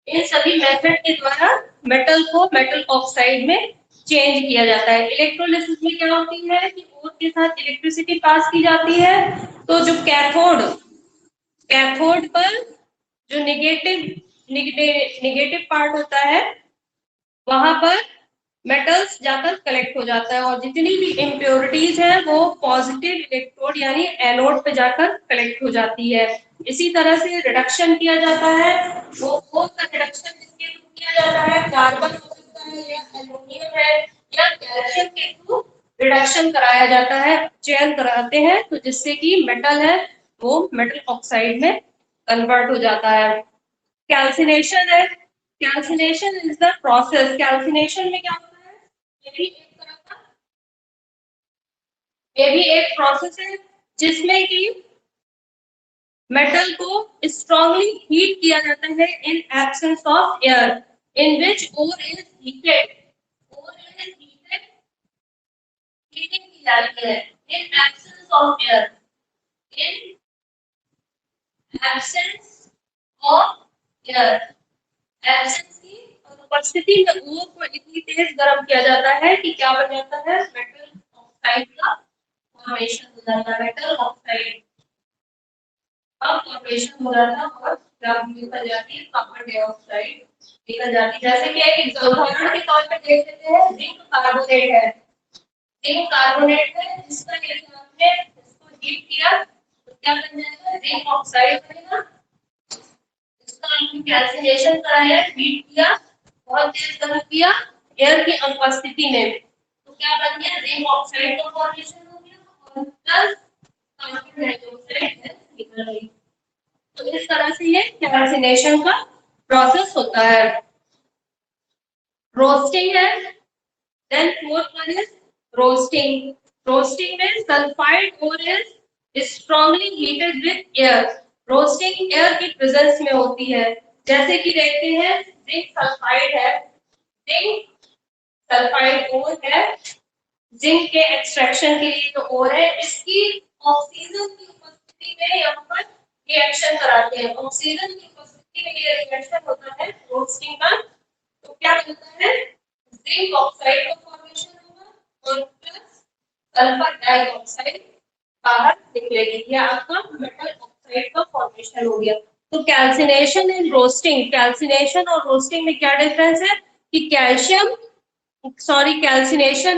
इन सभी मेथड के द्वारा मेटल को मेटल ऑक्साइड में चेंज किया जाता है। इलेक्ट्रोलिसिस में क्या होती है कि ओर के साथ इलेक्ट्रिसिटी पास की जाती है, तो जो कैथोड पर जो निगेटिव पार्ट होता है वहां पर मेटल्स जाकर कलेक्ट हो जाता है और जितनी भी इम्प्योरिटीज है वो पॉजिटिव इलेक्ट्रोड यानी एनोड पे जाकर कलेक्ट हो जाती है। इसी तरह से रिडक्शन किया जाता है। वो का रिडक्शन किसके थ्रू किया जाता है? कार्बन हो सकता है या एल्युमिनियम है या कैल्शियम के थ्रू रिडक्शन कराया जाता है, चयन कराते हैं, तो जिससे कि मेटल है वो मेटल ऑक्साइड में कन्वर्ट हो जाता है। कैल्सिनेशन है, calcination is the process. Calcination में क्या होता है? ये भी एक प्रोसेस है जिसमें कि मेटल को स्ट्रांगली हीट किया जाता है in absence of air, in which ore is heated, heating की जाती है in absence of air, in absence of air. Absence की उपस्थिति में ओर को इतनी तेज गर्म किया जाता है कि क्या बन जाता है? मेटल ऑक्साइड का फॉर्मेशन हो जाता है, मेटल ऑक्साइड। का फॉर्मेशन हो रहा था और क्या निकल जाती है कार्बन डाइऑक्साइड निकल जाती है। जैसे कि एक उदाहरण के तौर पे देख लेते हैं, जिंक कार्बोनेट है, जिंक कार्बोनेट है जिसका यदि आपने इसको हीट किया तो क्या बन जाएगा, जिंक ऑक्साइड बनेगा। इसका आपने कैल्सिनेशन कराया, हीट किया, बहुत तेज गर्म किया एयर की अनुपस्थिति में, तो क्या बन गया, जिंक ऑक्साइड का फॉर्मेशन हो गया और प्लस कार्बन डाइऑक्साइड गैस निकल रही। तो इस तरह से ये कैल्सिनेशन का प्रोसेस होता है। रोस्टिंग है, then fourth one is roasting. Roasting में sulphide ore is strongly heated with air. Roasting air की प्रेजेंस में होती है। जैसे कि देखते हैं जिंक सल्फाइड है, जिंक सल्फाइड ओर है, जिंक के एक्सट्रैक्शन के लिए जो ओर है इसकी ऑक्सीजन की उपस्थिति में यहाँ पर रिएक्शन कराते हैं। ऑक्सीजन की उपस्थिति में ये रिएक्शन होता है रोस्टिंग का, तो क्या होता है, जिंक ऑक्साइड का फॉर्मेशन होगा और प्लस सल्फर डाइऑक्साइड बाहर निकलेगी, ये आपका मेटल ऑक्साइड का फॉर्मेशन हो गया। तो कैल्सिनेशन एंड रोस्टिंग, कैल्सिनेशन और रोस्टिंग में क्या डिफरेंस है कि कैल्सिनेशन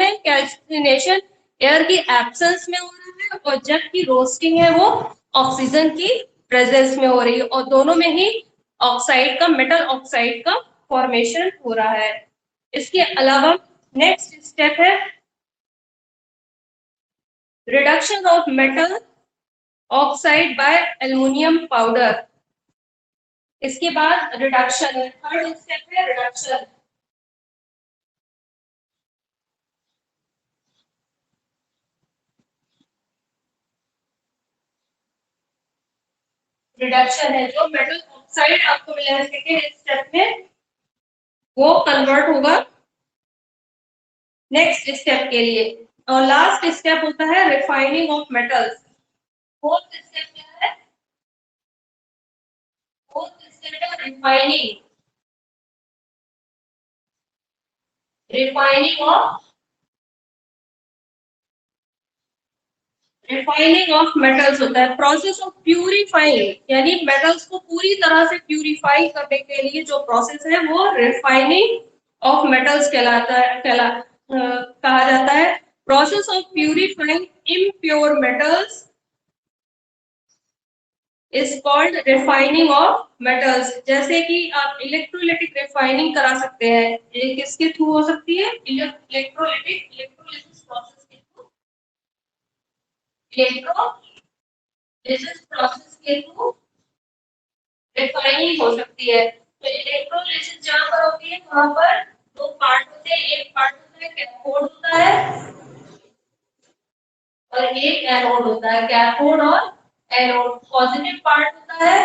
है, कैल्सिनेशन एयर की एब्सेंस में हो रहा है और जबकि रोस्टिंग है वो ऑक्सीजन की प्रेजेंस में हो रही है और दोनों में ही ऑक्साइड का, मेटल ऑक्साइड का फॉर्मेशन हो रहा है। इसके अलावा नेक्स्ट स्टेप है reduction of metal oxide by aluminium powder. इसके बाद रिडक्शन, थर्ड स्टेप है रिडक्शन। रिडक्शन है जो मेटल ऑक्साइड आपको मिला है सेकेंड स्टेप में, वो कन्वर्ट होगा नेक्स्ट स्टेप के लिए। और लास्ट स्टेप होता है refining of metals. Fourth step क्या है, फोर्थ स्टेप है रिफाइनिंग, रिफाइनिंग ऑफ मेटल्स होता है। प्रोसेस ऑफ प्यूरिफाइंग, यानी मेटल्स को पूरी तरह से प्यूरिफाई करने के लिए जो प्रोसेस है वो रिफाइनिंग ऑफ मेटल्स कहा जाता है। Process of purifying impure metals is called refining of metals. जैसे कि आप इलेक्ट्रोलाइटिक रिफाइनिंग करा सकते हैं, ये किसके थ्रू हो सकती है, इलेक्ट्रोलिसिस प्रोसेस के थ्रू, इलेक्ट्रोलिसिस प्रोसेस के थ्रू रिफाइनिंग हो सकती है। तो इलेक्ट्रोलिसिस जहां पर होती है वहां पर दो पार्ट होते हैं, एक पार्ट होता है कैथोड होता है और एक एनोड होता है। कैथोड और एनोड, पॉजिटिव पार्ट होता है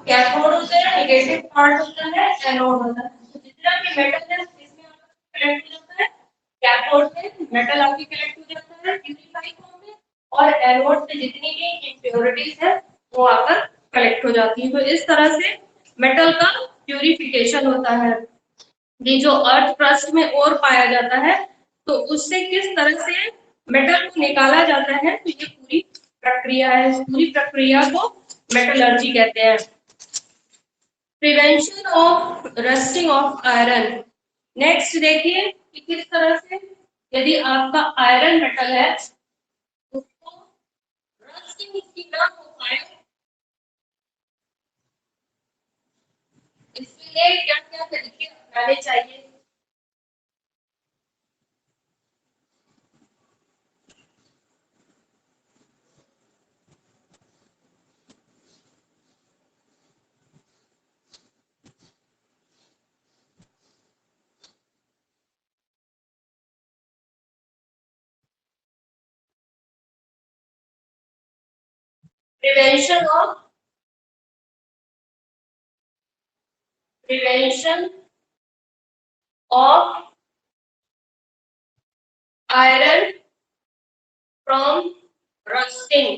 कैथोड होता है, नेगेटिव पार्ट होता है एनोड होता है। तो जितना भी मेटल है इसमें कलेक्ट हो जाता है, कैथोड से मेटल आपकी कलेक्ट हो जाता है प्यूरिफाई फॉर्म में और एनोड से जितनी भी इम्प्योरिटीज है वो आकर कलेक्ट हो जाती है। तो इस तरह से मेटल का प्यूरिफिकेशन होता है। ये जो अर्थ क्रस्ट में ओर पाया जाता है तो उससे किस तरह से मेटल को निकाला जाता है, तो ये पूरी प्रक्रिया है। इस पूरी प्रक्रिया को मेटलर्जी कहते हैं। Prevention of rusting of iron. Next देखिए कि किस तरह से यदि आपका आयरन मेटल है उसको रस्टिंग इसकी ना हो पाए, इसके लिए क्या क्या तरीके अपनाने चाहिए। prevention of iron from rusting।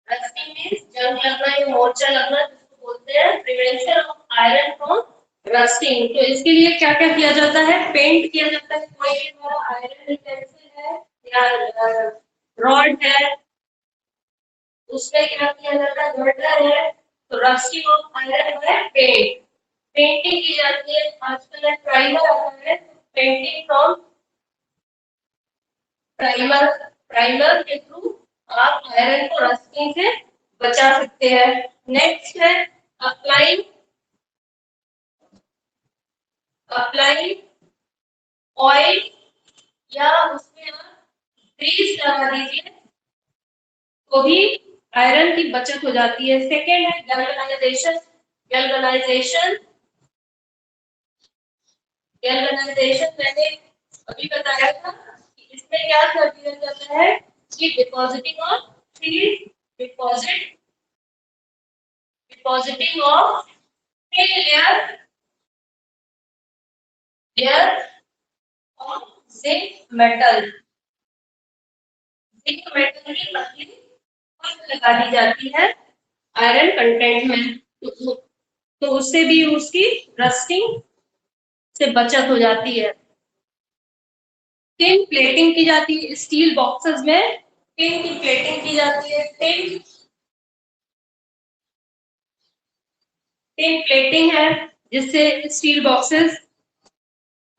Rusting means जंग लगना या मोर्चा लगना जिसको बोलते हैं। Prevention of iron from rusting, तो इसके लिए क्या क्या किया जाता है, पेंट किया जाता है। कोई भी हमारा आयरन यूटेंसिल है या रॉड है उसमें क्या किया जाता है, गर्डर है, तो रस्टिंग ऑफ आयरन है पेंट, पेंटिंग की जाती है। आजकल प्राइमर आता है, पेंटिंग फ्रॉम प्राइमर, प्राइमर के थ्रू आप आयरन को रस्टिंग से बचा सकते हैं। नेक्स्ट है अप्लाइंग, अप्लाइंग ऑयल या उसमें आप ग्रीस लगा दीजिए तो भी आयरन की बचत हो जाती है। सेकेंड है गैल्वेनाइजेशन, गैल्वेनाइजेशन, गैल्वेनाइजेशन मैंने अभी बताया था कि इसमें क्या कर दिया जाता है कि depositing of three, deposit, depositing of three layer, layer of zinc metal, zinc metal की पतली परत लगा दी जाती है आयरन कंटेंट में, तो उससे भी उसकी रस्टिंग से बचत हो जाती है। टिन प्लेटिंग की जाती है स्टील बॉक्सेस में, टिन की प्लेटिंग की जाती है। टिन, टिन प्लेटिंग है जिससे स्टील बॉक्सेस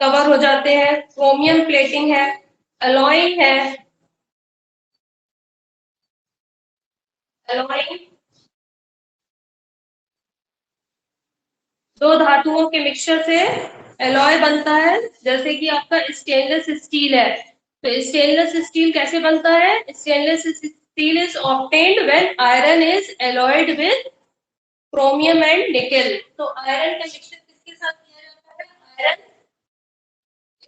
कवर हो जाते हैं। क्रोमियम प्लेटिंग है, अलॉइंग है, अलॉइंग दो धातुओं के मिक्सचर से एलॉय बनता है। जैसे कि आपका स्टेनलेस स्टील है, तो स्टेनलेस स्टील कैसे बनता है, stainless steel is obtained when iron is alloyed with chromium and nickel. तो आयरन का मिक्सचर किसके साथ किया जाता है, iron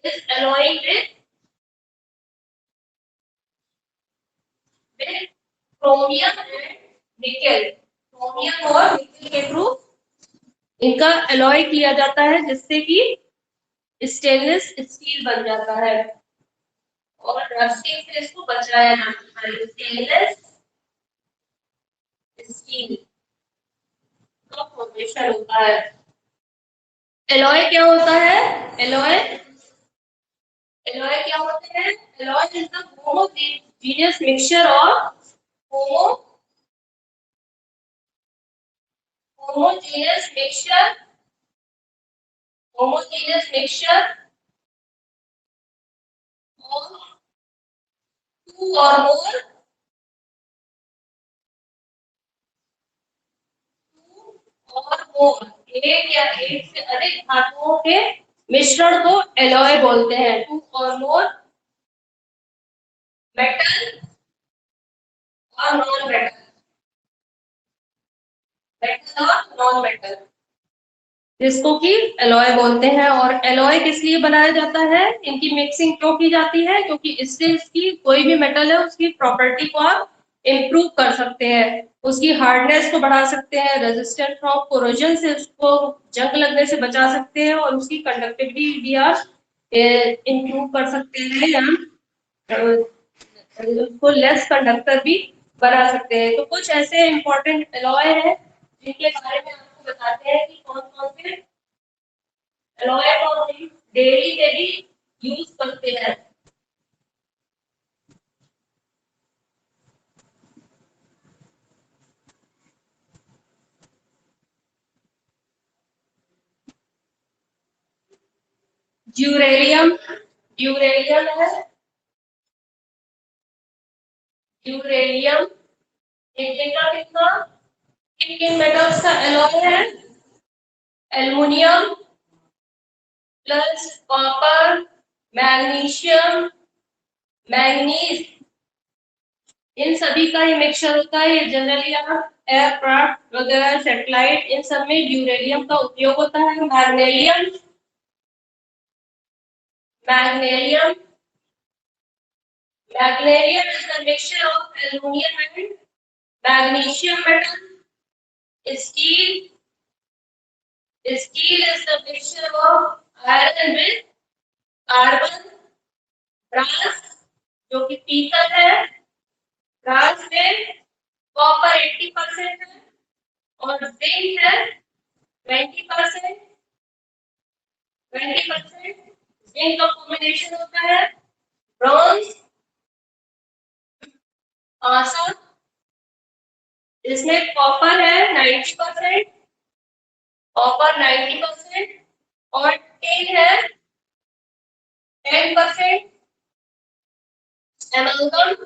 is alloying with chromium and nickel, chromium और निकेल के थ्रू इनका एलॉय किया जाता है जिससे कि स्टेनलेस स्टील बन जाता है और रस्टिंग से इसको बचाया जाता है। स्टेनलेस स्टील का फॉर्मेशन होता है। एलॉय क्या होता है, एलॉय, एलॉय क्या होते हैं, alloy is the homogeneous mixture of homogeneous mixture, homogeneous mixture of two or more, two or more, एक या एक से अधिक धातुओं के मिश्रण को एलॉय बोलते हैं। टू और मोर मेटल और नॉन मेटल, मेटल और नॉन मेटल, जिसको कि एलॉय बोलते हैं। और एलॉय किस लिए बनाया जाता है, इनकी मिक्सिंग क्यों की जाती है, क्योंकि इससे इसकी कोई भी मेटल है उसकी प्रॉपर्टी को आप इम्प्रूव कर सकते हैं, उसकी हार्डनेस को बढ़ा सकते हैं, रेजिस्टेंट फ्रॉम कोरोजन से उसको जंग लगने से बचा सकते हैं, और उसकी कंडक्टिविटी भी आप इम्प्रूव कर सकते हैं, या उसको लेस कंडक्टर भी बना सकते हैं। तो कुछ ऐसे इंपॉर्टेंट एलॉय है जिनके बारे में आपको बताते हैं कि कौन कौन से एलॉय को हम डेली में भी यूज करते हैं। ड्यूरेलियम, ड्यूरेलियम है, ड्यूरेलियम कितना कितना, किन किन मेटल्स का एलॉय है, aluminium plus copper, magnesium, manganese, इन सभी का ये मिक्सचर होता है। ये जनरली आप एयरक्राफ्ट वगैरह, सैटेलाइट, इन सब में ड्यूरेलियम का उपयोग होता है। मैग्नेलियम, मैग्नेलियम, मैग्नेलियम is the mixture of aluminum and magnesium metal. Steel, steel is the mixture of iron with carbon. brass जो कि पीतल है, brass में कॉपर 80% है और जिंक है 20%, 20%। जिंक का कॉम्बिनेशन होता है ब्रॉन्ज, कांसा इसमें कॉपर है 90%, कॉपर 90% और टिन है 10%, एमाल्गम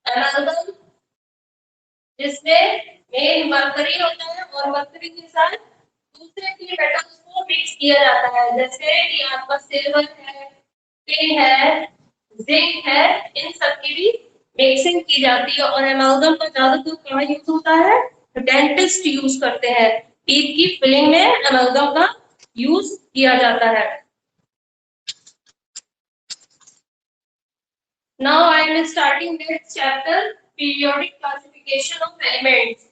एमाल्गम जिसमें मेन मरकरी होता है और मरकरी के साथ दूसरे तीन मेटल्स को मिक्स किया जाता है, जैसे कि आपका सिल्वर है, टिन है, जिंक है, इन सब की भी मिक्सिंग की जाती है। और एमाल्गम का ज्यादातर कहाँ यूज होता है? डेंटिस्ट यूज करते हैं, टीथ की फिलिंग में एमाल्गम का यूज किया जाता है। Now I am starting next chapter, periodic classification of elements.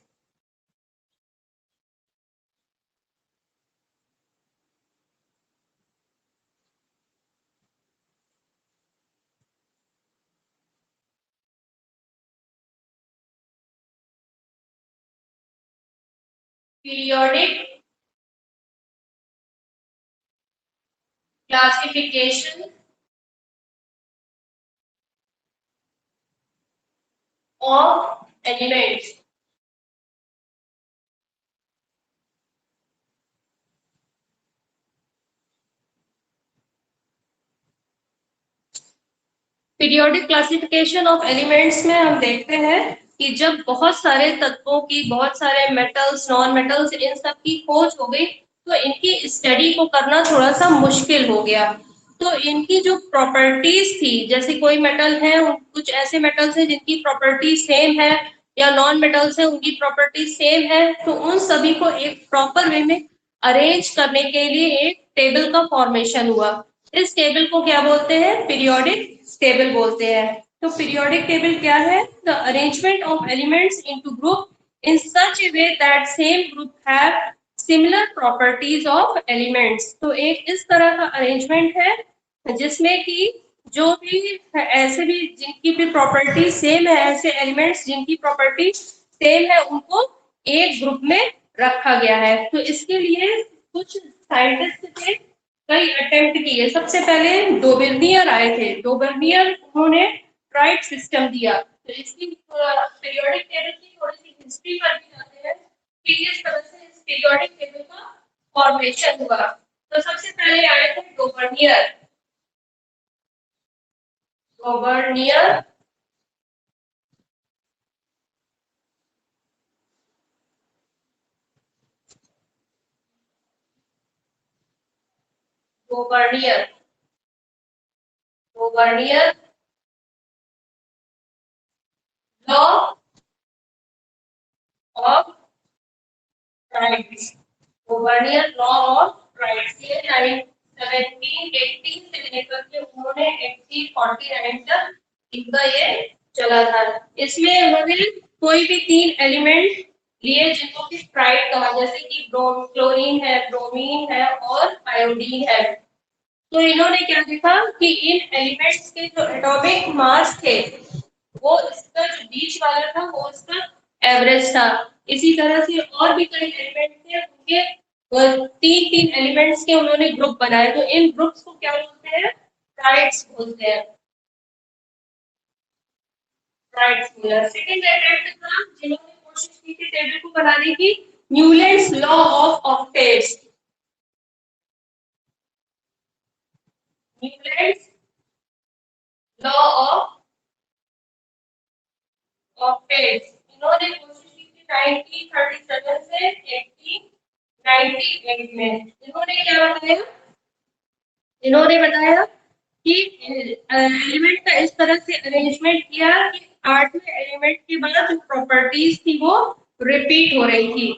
Periodic classification of elements. Periodic classification of elements में हम देखते हैं कि जब बहुत सारे तत्वों की, बहुत सारे मेटल्स, नॉन मेटल्स, इन सब की खोज हो गई तो इनकी स्टडी को करना थोड़ा सा मुश्किल हो गया। तो इनकी जो प्रॉपर्टीज थी, जैसे कोई मेटल है, कुछ ऐसे मेटल्स हैं जिनकी प्रॉपर्टी सेम है, या नॉन मेटल्स है उनकी प्रॉपर्टी सेम है, तो उन सभी को एक प्रॉपर वे में अरेंज करने के लिए एक टेबल का फॉर्मेशन हुआ। इस टेबल को क्या बोलते हैं? पीरियोडिक टेबल बोलते हैं। तो पीरियोडिक टेबल क्या है? The arrangement of elements into group in such A way that same group have similar properties of elements. तो एक इस तरह का अरेंजमेंट है जिसमें कि जो भी ऐसे भी जिनकी भी प्रॉपर्टी सेम है, ऐसे एलिमेंट्स जिनकी प्रॉपर्टी सेम है, उनको एक ग्रुप में रखा गया है। तो इसके लिए कुछ साइंटिस्ट थे, कई अटेम्प्ट किए। सबसे पहले डोबेर्नियर आए थे। डोबेर्नियर उन्होंने ट्राइड सिस्टम दिया। तो इसकी पीरियोडिक टेबल की थोड़ी सी हिस्ट्री पर भी जाते हैं कि किस तरह से इस पीरियोडिक टेबल का फॉर्मेशन हुआ। तो सबसे पहले आए थे डोबेर्नियर। डोबेर्नियर डोबेर्नियर डोबेर्नियर law of triads. डोबेर्नियर law of triads ये 1718 से लेकर के उन्होंने 1849 तक इनका ये चला था। इसमें उन्होंने कोई भी तीन एलिमेंट लिए जिनको कि ट्राइड कहा, जैसे कि क्लोरीन है, ब्रोमीन है और आयोडीन है। तो इन्होंने क्या देखा कि इन एलिमेंट्स के जो एटॉमिक मास थे वो इसका जो बीच वाला था वो इसका एवरेज था। इसी तरह से और भी कई एलिमेंट थे, उनके तीन तीन एलिमेंट्स के उन्होंने ग्रुप बनाए। तो इन ग्रुप्स को क्या बोलते हैं? ट्राइड्स बोलते हैं। ट्राइड्स बोला। सेकंड अटेम्प्ट था जिन्होंने कोशिश की थी टेबल को बनाने की, Newlands law of octets. Newlands law of octets इन्होंने कोशिश की थी 1937 से 1898 में। इन्होंने क्या बताया? इन्होंने बताया कि एलिमेंट का इस तरह से अरेंजमेंट किया कि आठवें एलिमेंट के बाद जो प्रॉपर्टीज थी वो रिपीट हो रही थी।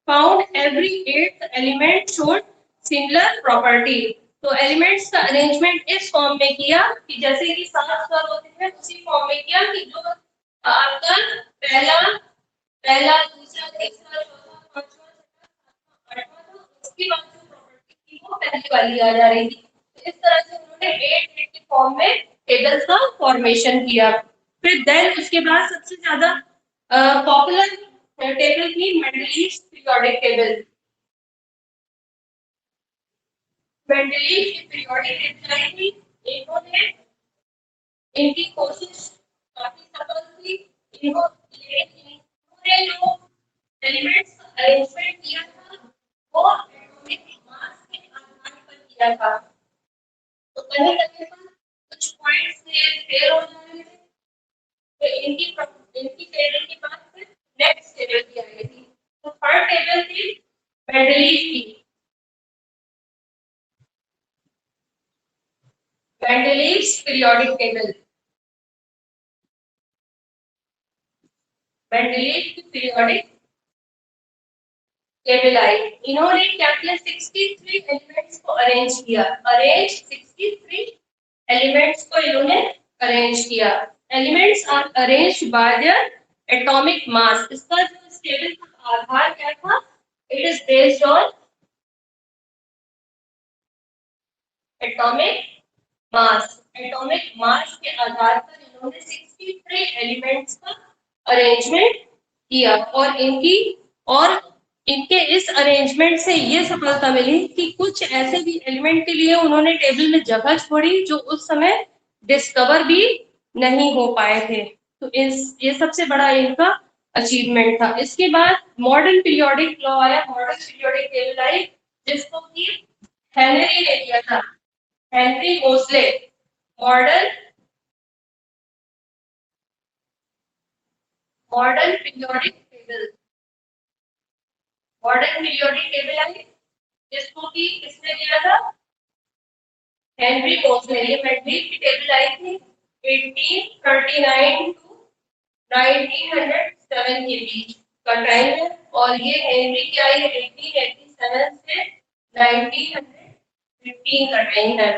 Found every eighth element showed similar property. तो एलिमेंट्स का अरेंजमेंट इस फॉर्म में किया कि जैसे कि सात स्वर होते हैं उसी फॉर्म में किया कि जो आपका पहला पहला दूसरा तीसरा चौथा पांचवा छठा सातवां आठवां था, उसके बाद जो प्रॉपर्टी थी वो पहली वाली आ जा रही थी। इस तरह से उन्होंने 8 के फॉर्म में टेबल्स का फॉर्मेशन किया। फिर देन उसके बाद सबसे ज्यादा पॉपुलर टेबल थी मेंडलीव पीरियोडिक टेबल। मेंडलीव की पीरियोडिक टेबल आई थी। इन्होंने इनकी कोशिश काफी सफल थी। इन्होंने जो एलिमेंट्स का अरेंजमेंट किया था वो एटॉमिक मास के आधार पर किया था। तो कहीं कहीं पर कुछ पॉइंट्स फेल हो जाए तो इनकी टेबल के बाद फिर नेक्स्ट टेबल की आएगी। तो थर्ड टेबल थी मेंडलीव की। Mendeleev's periodic table. मेंडलीव की पीरियोडिक टेबल आई। इन्होंने क्या किया 63 एलिमेंट्स को अरेंज किया। 63 एलिमेंट्स को इन्होंने अरेंज किया। Elements are arranged by their atomic mass. इसका जो इस टेबल का आधार क्या था? It is based on atomic mass. Atomic mass के आधार पर इन्होंने 63 एलिमेंट्स का अरेंजमेंट किया और इनके इस अरेंजमेंट से ये सफलता मिली कि कुछ ऐसे भी एलिमेंट के लिए उन्होंने टेबल में जगह छोड़ी जो उस समय डिस्कवर भी नहीं हो पाए थे। तो ये सबसे बड़ा इनका अचीवमेंट था। इसके बाद मॉडर्न पीरियोडिक लॉ आया, मॉडर्न पीरियोडिक टेबल आई, जिसको कि हेनरी ने दिया था, Henry मोज़ले। Modern periodic table, modern periodic table I, जिसको कि किसने दिया था? हेनरी मोज़ले। ये मेंडलीव की टेबल आई थी 1839 टू 1907 के बीच का टाइम है। और ये हेनरी की आई 1887 से 1915 का टाइम है।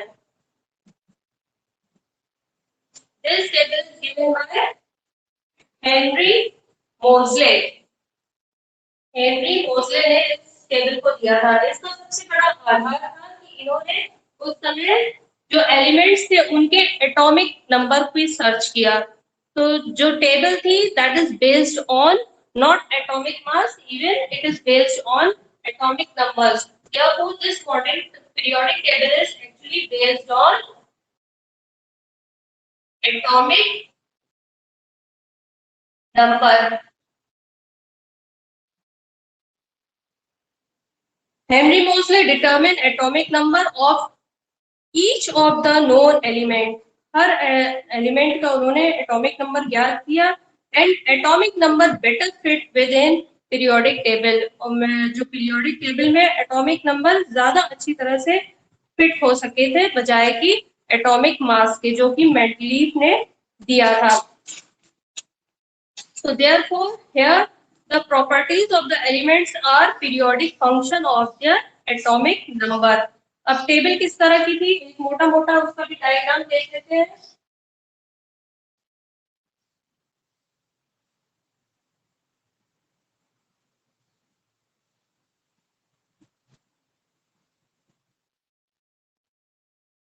This table is given by Henry मोज़ले। Henry मोज़ले ने इस टेबल को दिया था। इसका सबसे बड़ा आधार था कि इन्होंने उस समय जो एलिमेंट्स थे उनके एटॉमिक नंबर को सर्च किया। तो जो टेबल थी that is based on not atomic mass, even it is based on atomic numbers. Therefore, this modern periodic table is actually based on atomic number. Henry Moseley determined atomic number of each of the known element. Her element का उन्होंने atomic number ज्ञात किया and atomic number better fit with in periodic table. और जो periodic table में atomic number ज्यादा अच्छी तरह से फिट हो सके थे बजाय कि एटॉमिक मास के, जो कि मेंडलीव ने दिया था। So therefore here the properties of the elements are periodic function of their atomic number. अब टेबल किस तरह की थी, एक मोटा मोटा उसका भी डायग्राम देख लेते हैं।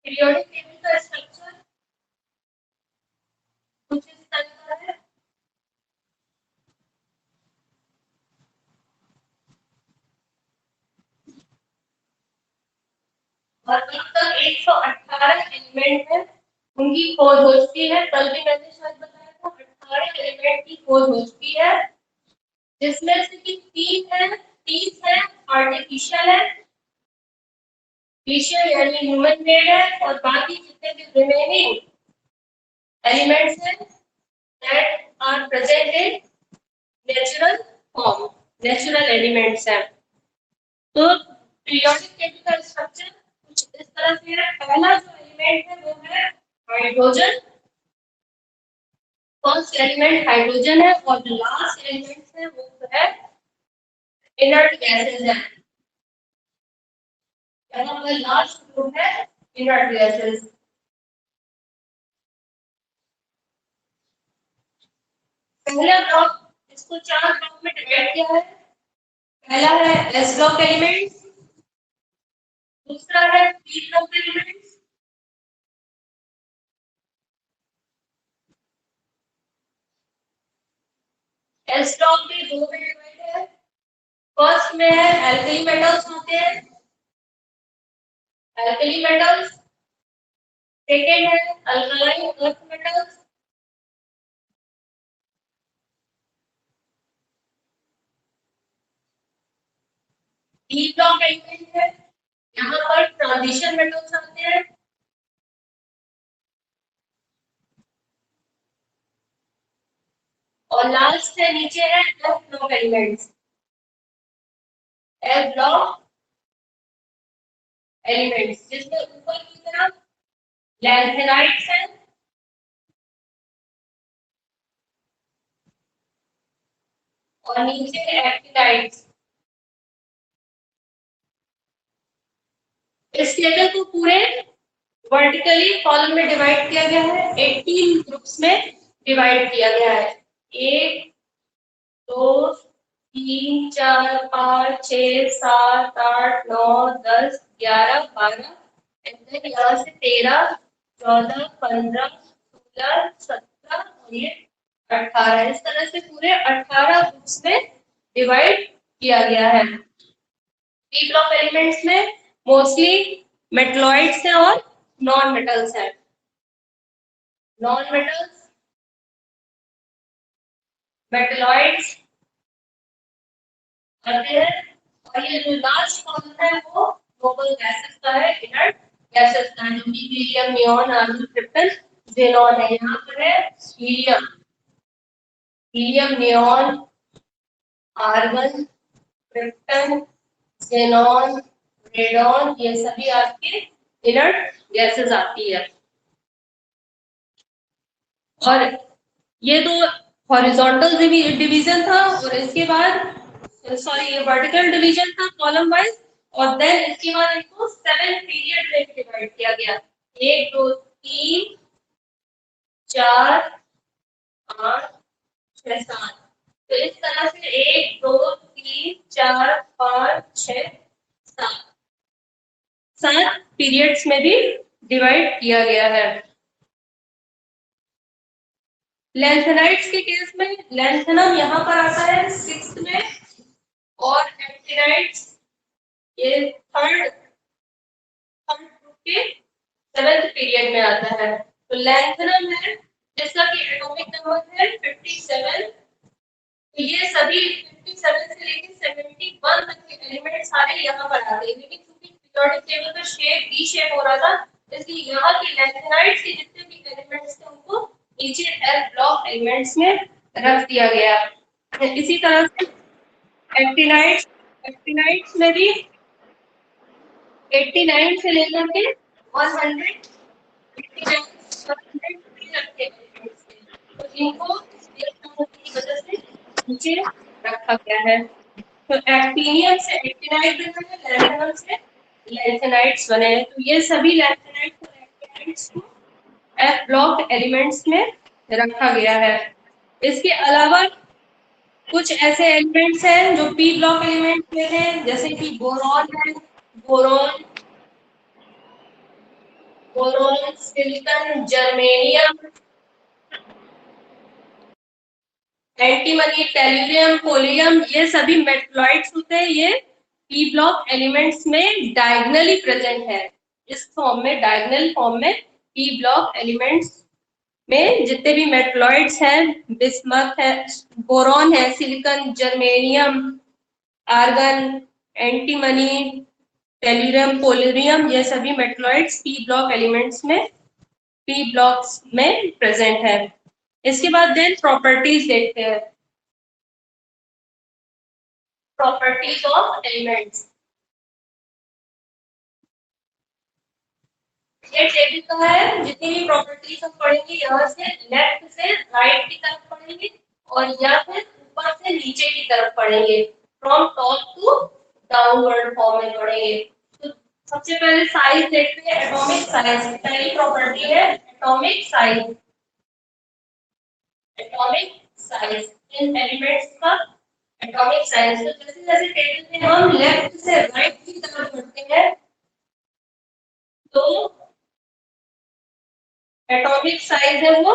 पीरियोडिक टेबल का स्ट्रक्चर कुछ इस तरह का है। और अब तक 118 एलिमेंट है, उनकी खोज हो चुकी है। कल भी मैंने शायद बताया था 18 एलिमेंट की खोज हो चुकी है, जिसमें से कि 30 है आर्टिफिशियल है, फिशियल यानी ह्यूमन मेड है, और बाकी जितने भी रिमेनिंग एलिमेंट्स हैं that are present in natural form, natural elements हैं। तो पीरियोडिक टेबल का स्ट्रक्चर कुछ इस तरह से है। पहला जो एलिमेंट है वो है हाइड्रोजन। फर्स्ट एलिमेंट हाइड्रोजन है और जो लास्ट एलिमेंट है वो है इनर्ट गैसेस है। यहाँ पर लास्ट ग्रुप है इनर्ट गैसेस। पहला ब्लॉक, इसको 4 ब्लॉक में डिवाइड किया है। पहला है एस ब्लॉक एलिमेंट्स, दूसरा है P block elements, S block में 2 में डिवाइड है। फर्स्ट में है एल्कली मेटल्स होते हैं, एल्कली मेटल्स। सेकेंड है alkaline earth metals P block element है, यहाँ पर ट्रांजिशन मेटल्स आते हैं, और लास्ट है नीचे है F block elements. F block elements जिसमें ऊपर की तरफ लैंथेनाइट्स है और नीचे एक्टिनाइट्स। इस टेबल को पूरे वर्टिकली कॉलम में डिवाइड किया गया है, 18 ग्रुप्स में डिवाइड किया गया है। 1 2 3 4 5 6 7 8 9 10 11 12 एंड यहाँ से 13 14 15 16 17 और ये 18। इस तरह से पूरे 18 ग्रुप्स में डिवाइड किया गया है। पी ब्लॉक एलिमेंट्स में मोस्टली मेटलॉइड्स हैं और नॉन मेटल्स हैं। नॉन मेटल्स, मेटलॉइड्स आते हैं, और ये जो लास्ट कॉलम है वो नोबल गैसेस का है, इनर्ट गैसेस का, जो कि helium, neon, argon, krypton, xenon है। यहाँ पर है helium, helium, neon, argon, krypton, xenon, radon, ये सभी आपके इनर्ट गैसेस आती है। और ये तो हॉरिजॉन्टल डिवीजन था, और इसके बाद सॉरी ये वर्टिकल डिवीजन था कॉलम वाइज, और देन इसके बाद इसको 7 पीरियड में डिवाइड किया गया। 1 2 3 4 8 6 7। तो इस तरह से 1 2 3 4 5 6 7 पीरियड्स में भी डिवाइड किया गया है। लैंथेनाइट्स के केस में लैंथेनम यहाँ पर आता है 6th में, और एक्टिनाइट्स ये थर्ड ग्रुप के 7th पीरियड में आता है। तो लैंथेनम है जिसका कि एटॉमिक नंबर है 57। तो ये सभी 57 से लेकर 71 तक के एलिमेंट सारे यहाँ पर आते हैं, लेकिन क्योंकि पीरियोडिक टेबल का शेप बी शेप हो रहा था, इसलिए यहाँ के लैंथेनाइट्स के जितने भी एलिमेंट्स थे उनको नीचे एल ब्लॉक एलिमेंट्स में रख दिया गया। इसी तरह से एक्टिनाइट्स, एक्टिनाइट्स में भी 89 से लेकर के 100 रखे हैं, तो इनको की वजह से नीचे रखा गया है। तो एक्टिनियम से एक्टिनाइट बना है, लैंथेनम से लैंथेनाइट्स बने हैं। तो ये सभी लैंथेनाइट्स और एक्टिनाइट्स को एफ ब्लॉक एलिमेंट्स में रखा गया है। इसके अलावा कुछ ऐसे एलिमेंट्स हैं जो पी ब्लॉक एलिमेंट में हैं, जैसे कि बोरॉन है, boron, boron, silicon, germanium, antimony, tellurium, पोलियम, ये सभी मेटलॉइड्स होते हैं। ये पी ब्लॉक एलिमेंट्स में डायगोनली प्रेजेंट है। इस फॉर्म में, डायगोनल फॉर्म में पी ब्लॉक एलिमेंट्स में जितने भी मेटलॉइड्स हैं, बिस्मथ है, बोरॉन है, silicon, germanium, argon, antimony, tellurium, पोलेरियम, ये सभी मेटलॉइड्स पी ब्लॉक एलिमेंट्स में, पी ब्लॉक्स में प्रेजेंट है। इसके बाद देन प्रॉपर्टीज देखते हैं, प्रॉपर्टीज ऑफ एलिमेंट्स। ये टेबल का है, जितनी भी प्रॉपर्टीज हम पढ़ेंगे यहाँ से लेफ्ट से राइट की तरफ पढ़ेंगे, और या फिर ऊपर से नीचे की तरफ पढ़ेंगे, from top to downward form में पढ़ेंगे। तो सबसे पहले साइज देखते हैं, एटॉमिक साइज। पहली प्रॉपर्टी है एटॉमिक साइज। एटॉमिक साइज इन एलिमेंट्स का एटॉमिक साइज। तो जैसे जैसे टेबल में हम लेफ्ट से राइट की तरफ बढ़ते हैं, तो एटॉमिक साइज है वो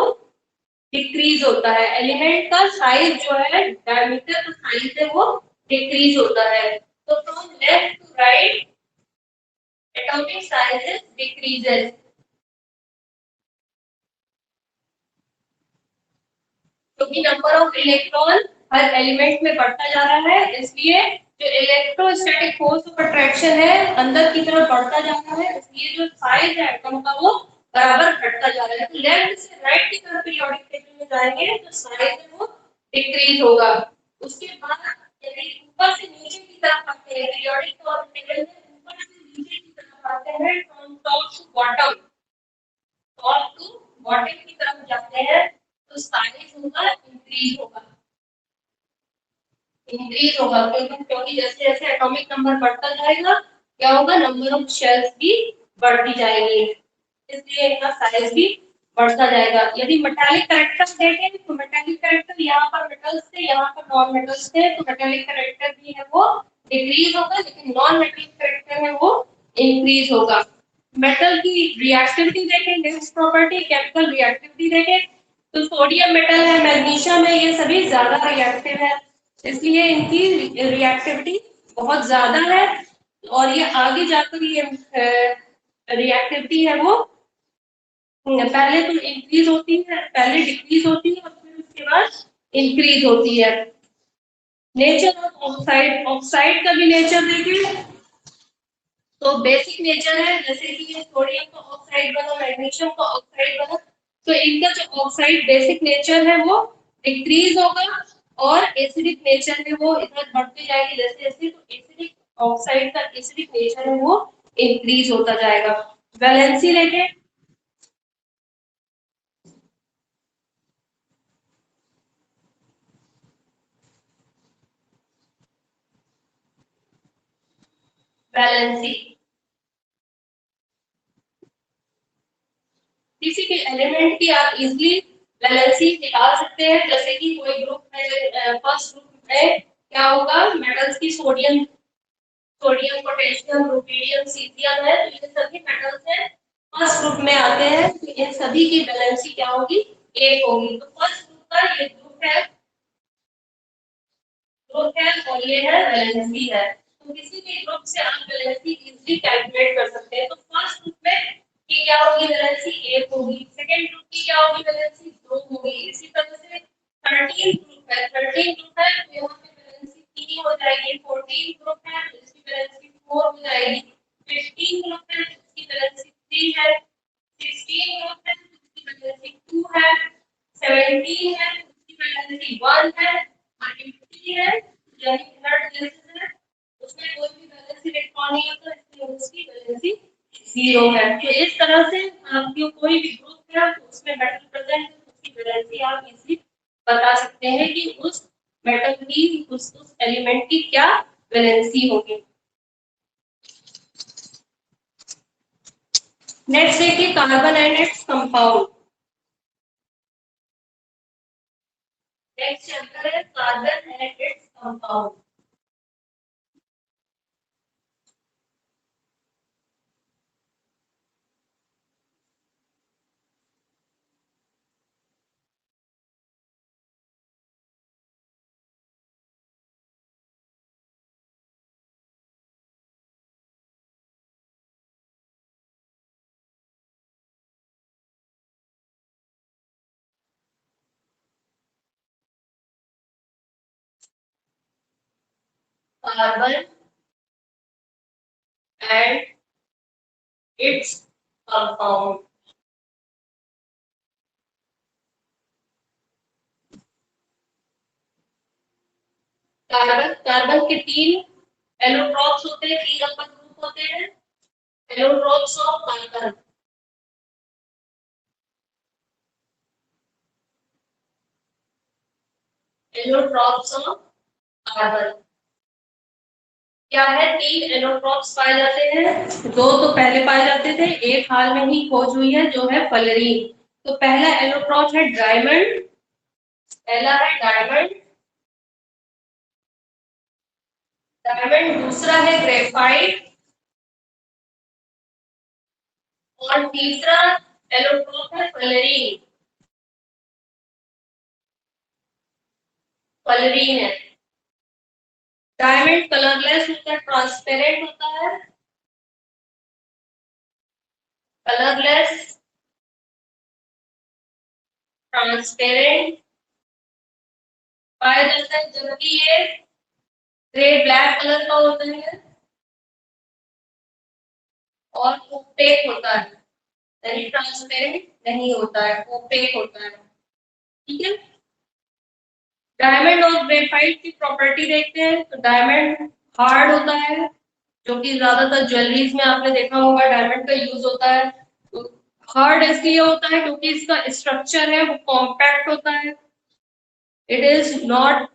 डिक्रीज होता है। एलिमेंट का साइज जो है, डायमीटर का साइज है वो डिक्रीज होता है। तो from left to right atomic size is decreases. क्योंकि number of electron her element में बढ़ता जा रहा है, इसलिए जो इलेक्ट्रोस्टैटिक फोर्स ऑफ अट्रैक्शन है अंदर की तरफ बढ़ता जा रहा है, इसलिए जो साइज है एटम का वो बराबर घटता जा रहा है। तो लेफ्ट से राइट की तरफ पीरियोडिक टेबल में जाएंगे तो साइज है वो डिक्रीज होगा। उसके बाद यदि ऊपर से नीचे की तरफ आते हैं पीरियोडिक टेबल में, ऊपर से नीचे की तरफ आते हैं from top to bottom, top to bottom की तरफ जाते हैं तो साइज होगा इंक्रीज होगा, इंक्रीज होगा क्योंकि जैसे जैसे एटॉमिक नंबर बढ़ता जाएगा क्या होगा, नंबर ऑफ शेल्स भी बढ़ती जाएगी, इसलिए इनका साइज भी बढ़ता जाएगा। यदि मेटालिक कैरेक्टर देखें तो मेटालिक कैरेक्टर यहाँ पर मेटल्स थे, यहाँ पर नॉन मेटल्स थे, तो मेटालिक कैरेक्टर भी है वो डिक्रीज होगा, लेकिन नॉन मेटालिक कैरेक्टर है वो इंक्रीज होगा। मेटल की रिएक्टिविटी देखें, नेक्स्ट प्रॉपर्टी केमिकल रिएक्टिविटी देखें तो सोडियम मेटल है, मैग्नीशियम है, ये सभी ज्यादा रिएक्टिव है, इसलिए इनकी रिएक्टिविटी बहुत ज्यादा है और ये आगे जाकर ये रिएक्टिविटी है वो पहले तो इंक्रीज होती है, पहले डिक्रीज होती है और फिर उसके बाद इंक्रीज होती है। नेचर ऑफ ऑक्साइड, ऑक्साइड का भी नेचर देखें तो बेसिक नेचर है, जैसे कि ये सोडियम का ऑक्साइड बना, मैग्नीशियम का ऑक्साइड बना, तो इनका जो ऑक्साइड बेसिक नेचर है वो डिक्रीज होगा और एसिडिक नेचर में वो इधर बढ़ते जाएगी जैसे जैसे, तो एसिडिक ऑक्साइड का एसिडिक नेचर है वो इंक्रीज होता जाएगा। वैलेंसी देखें वैलेंसी किसी भी एलिमेंट की आप इजीली वैलेंसी निकाल सकते हैं, जैसे कि कोई ग्रुप है, फर्स्ट ग्रुप में क्या होगा, मेटल्स की sodium, sodium potassium rubidium caesium है, तो ये सभी मेटल्स हैं फर्स्ट ग्रुप में आते हैं, तो इन सभी की वैलेंसी क्या होगी, 1 होगी। तो फर्स्ट ग्रुप का ये ग्रुप है और ये है वैलेंसी है, तो किसी भी ग्रुप से आप वैलेंसी इजीली कैलकुलेट कर सकते हैं। तो फर्स्ट ग्रुप में की क्या होगी वैलेंसी, 1 होगी, सेकंड ग्रुप की क्या होगी वैलेंसी, 2 होगी, इसी तरह से 13 ग्रुप है, 13 ग्रुप है तो यहाँ पे वैलेंसी 3 हो जाएगी, 14 ग्रुप है तो इसकी वैलेंसी 4 हो जाएगी, 15 ग्रुप है तो इसकी वैलेंसी 3 है, 16 ग्रुप है तो इसकी वैलेंसी 2 है, 17 है तो इसकी वैलेंसी 1 है, 50 है यानी थर्ड प्लेस है, उसमें कोई भी वैलेंसी इलेक्ट्रॉन नहीं होता, इसलिए उसकी वैलेंसी 0 है। तो इस तरह से आपको कोई भी ग्रुप है तो उसमें मेटल प्रेजेंट है, उसकी वैलेंसी आप इजीली बता सकते हैं कि उस मेटल की उस एलिमेंट की क्या वैलेंसी होगी। नेक्स्ट देखिए carbon and its compound. Next chapter है carbon and its compound. Carbon and its compound. Carbon, carbon के 3 एलोट्रॉप्स होते हैं, 3 अपर ग्रुप होते हैं, allotropes of carbon, allotropes of carbon क्या है, 3 एलोट्रॉप्स पाए जाते हैं, 2 तो पहले पाए जाते थे, एक हाल में ही खोज हुई है जो है फ्लोरीन। तो पहला एलोट्रॉप है डायमंड, पहला है डायमंड, डायमंड, दूसरा है ग्रेफाइट और तीसरा एलोट्रॉप है फ्लोरीन, फ्लोरीन है। डायमंड कलरलेस होता है, ट्रांसपेरेंट होता है, कलरलेस, ट्रांसपेरेंट पाया जाता है, जबकि ये ग्रे ब्लैक कलर का होता है और ओपेक होता है, यानी ट्रांसपेरेंट नहीं होता है, ओपेक होता है। ठीक है। डायमंड और ग्रेफाइट की प्रॉपर्टी देखते हैं। तो डायमंड हार्ड होता है, जो कि ज्यादातर ज्वेलरीज में आपने देखा होगा डायमंड का यूज होता है। तो हार्ड इसलिए होता है क्योंकि इसका स्ट्रक्चर है वो कॉम्पैक्ट होता है। It is not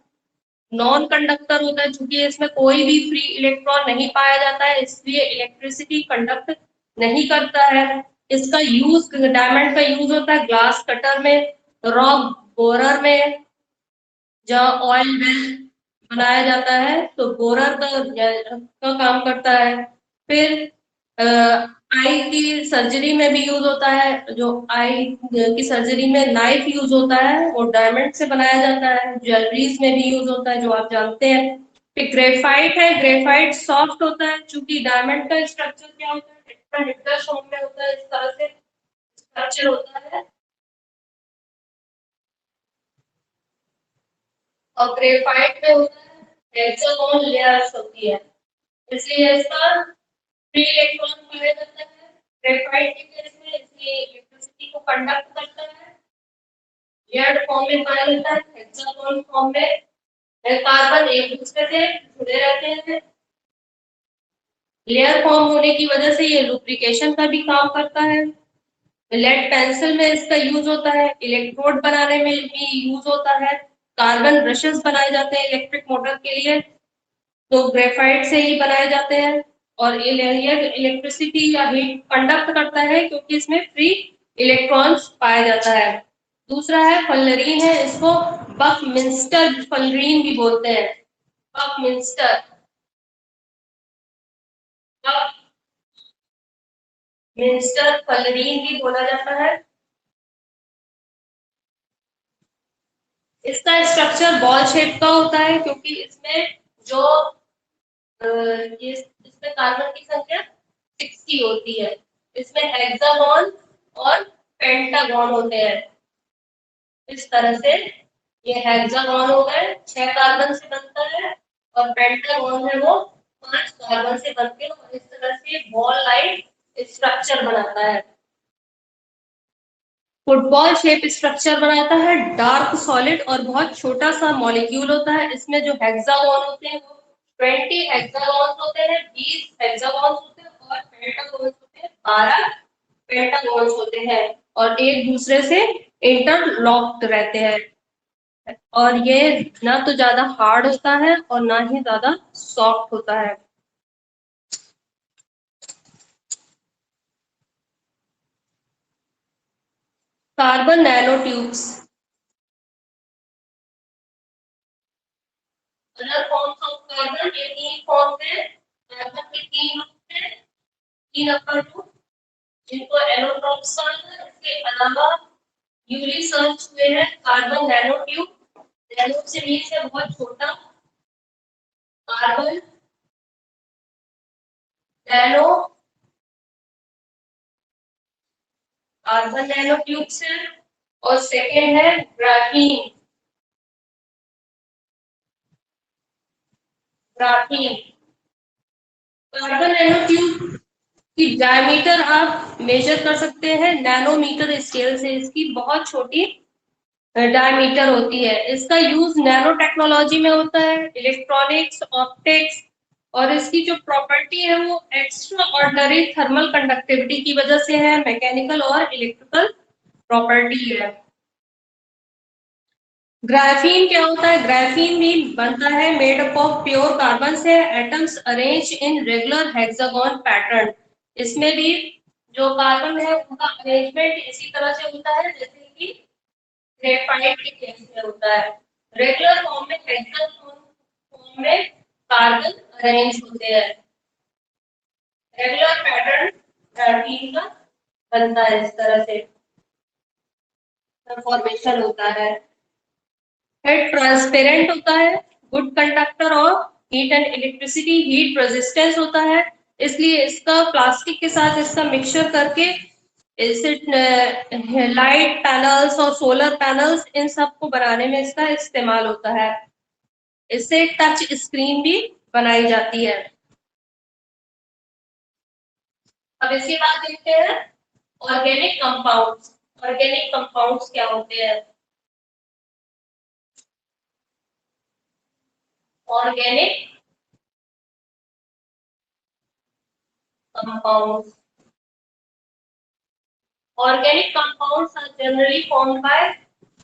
non conductor होता है, क्योंकि इसमें कोई भी फ्री इलेक्ट्रॉन नहीं पाया जाता है, इसलिए इलेक्ट्रिसिटी कंडक्ट नहीं करता है। इसका यूज, डायमंड का यूज होता है ग्लास कटर में, रॉक बोरर में, जहाँ ऑयल वेल बनाया जाता है तो बोरर का काम करता है। फिर आई की सर्जरी में भी यूज होता है, जो आई की सर्जरी में नाइफ यूज होता है वो डायमंड से बनाया जाता है। ज्वेलरीज में भी यूज होता है, जो आप जानते हैं। फिर ग्रेफाइट है, ग्रेफाइट सॉफ्ट होता है, चूंकि डायमंड का स्ट्रक्चर क्या होता है, टेट्राहेड्रल फॉर्म में होता है, इस तरह से स्ट्रक्चर होता है। और ग्रेफाइट में होता है हेक्सागोन लेयर्स होती है, इसलिए इसका फ्री इलेक्ट्रॉन पाया जाता है ग्रेफाइट के केस में, इसलिए इलेक्ट्रिसिटी को कंडक्ट करता है। लेयर्ड फॉर्म में पाया जाता है, हेक्सागोन फॉर्म में कार्बन एक दूसरे से जुड़े रहते हैं। लेयर फॉर्म होने की वजह से ये लुब्रिकेशन का भी काम करता है। लेड पेंसिल में इसका यूज होता है, इलेक्ट्रोड बनाने में भी यूज होता है। कार्बन ब्रशेस बनाए जाते हैं इलेक्ट्रिक मोटर के लिए, तो ग्रेफाइट से ही बनाए जाते हैं। और ये इलेक्ट्रिसिटी या हीट कंडक्ट करता है क्योंकि इसमें फ्री इलेक्ट्रॉन्स पाया जाता है। दूसरा है फलरीन है, इसको बकमिंस्टर फलरीन भी बोलते हैं। बकमिंस्टर बकमिंस्टर फलरीन भी बोला जाता है। इसका स्ट्रक्चर बॉल शेप का होता है, क्योंकि इसमें जो ये इसमें कार्बन की संख्या 60 होती है। इसमें हेक्सागोन और पेंटागोन होते हैं, इस तरह से। ये हेक्सागोन हो गए 6 कार्बन से बनता है, और पेंटागोन है वो 5 कार्बन से बनते हैं, और इस तरह से बॉल लाइक स्ट्रक्चर बनाता है। फुटबॉल शेप स्ट्रक्चर बनाता है, डार्क सॉलिड और बहुत छोटा सा मॉलिक्यूल होता है। इसमें जो हेक्सागोन होते हैं वो 20 हेक्सागोन्स होते हैं, 20 हेक्सागोन्स होते हैं, और पेंटागोन्स होते हैं 12 पेंटागोन्स होते हैं, और एक दूसरे से इंटरलॉक्ड रहते हैं। और ये ना तो ज्यादा हार्ड होता है और ना ही ज्यादा सॉफ्ट होता है। Carbon nano tubes, other forms of carbon, ये 3 फॉर्म्स हैं। कार्बन के 3 ग्रुप हैं, 3 अपर ग्रुप, जिनको एलोट्रॉप्स कहा जाता है। इसके अलावा न्यूली सर्च हुए हैं कार्बन नैनो ट्यूब। नैनो से मीन्स है बहुत छोटा, carbon nano, carbon nano tube से। और सेकेंड है graphene, graphene. Carbon nano tube की डायमीटर आप मेजर कर सकते हैं नैनोमीटर स्केल से, इसकी बहुत छोटी डायमीटर होती है। इसका यूज नैनो टेक्नोलॉजी में होता है, इलेक्ट्रॉनिक्स, ऑप्टिक्स, और इसकी जो प्रॉपर्टी है वो एक्स्ट्रा ऑर्डिनरी थर्मल कंडक्टिविटी की वजह से है, मैकेनिकल और इलेक्ट्रिकल प्रॉपर्टी है। ग्राफीन क्या होता है? ग्राफीन भी बनता है made up of pure carbon से, atoms arrange in regular hexagon pattern. इसमें भी जो कार्बन है उनका अरेंजमेंट इसी तरह से होता है जैसे कि ग्रेफाइट के केस में होता है। रेगुलर फॉर्म में, हेक्सागोन फॉर्म में कार्बन अरेंज होते हैं। रेगुलर पैटर्न ग्राफीन का बनता है, इस तरह से फॉर्मेशन होता है। फिर ट्रांसपेरेंट होता है, good conductor of heat and electricity, heat resistance होता है, इसलिए इसका प्लास्टिक के साथ इसका मिक्सचर करके इसे लाइट पैनल्स और सोलर पैनल्स इन सब को बनाने में इसका इस्तेमाल होता है। इससे टच स्क्रीन भी बनाई जाती है। अब इसके बाद देखते हैं ऑर्गेनिक कंपाउंड्स। ऑर्गेनिक कंपाउंड्स क्या होते हैं? Organic compounds, organic compounds are generally formed by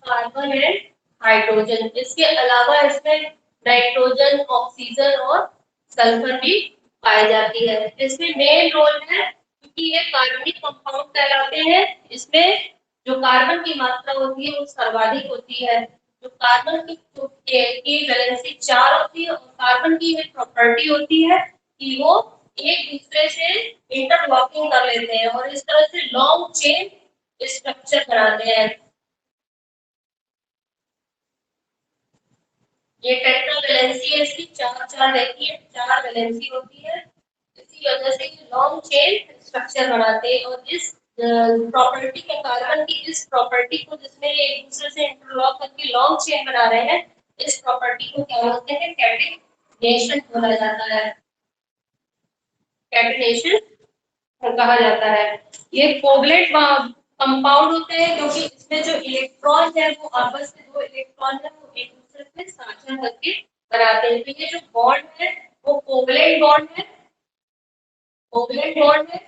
carbon and hydrogen. इसके अलावा इसमें नाइट्रोजन, ऑक्सीजन और सल्फर भी पाई जाती है। इसमें मेन रोल है क्योंकि ये कार्बनिक कंपाउंड कहलाते हैं। इसमें जो कार्बन की मात्रा होती है वो सर्वाधिक होती है। जो कार्बन की वैलेंसी 4 होती है और कार्बन की एक प्रॉपर्टी होती है कि वो एक दूसरे से इंटरलॉकिंग कर लेते हैं और इस तरह से लॉन्ग चेन स्ट्रक्चर बनाते हैं। ये टेट्रा वैलेंसी है इसकी, 4 देखिए 4 वैलेंसी होती है। इसी वजह से ये लॉन्ग चेन स्ट्रक्चर बनाते हैं और इस प्रॉपर्टी के कार्बन की इस प्रॉपर्टी को जिसमें ये एक दूसरे से इंटरलॉक करके लॉन्ग चेन बना रहे हैं, इस प्रॉपर्टी को क्या बोलते हैं? कैटिनेशन बोला जाता है। कैटिनेशन कहा जाता है। ये कोवलेंट कंपाउंड होते हैं क्योंकि इसमें जो इलेक्ट्रॉन है वो आपस में, दो इलेक्ट्रॉन है वो एक दूसरे से साझा करके बनाते हैं। तो ये जो बॉन्ड है वो कोवलेंट बॉन्ड है। कोवलेंट बॉन्ड है,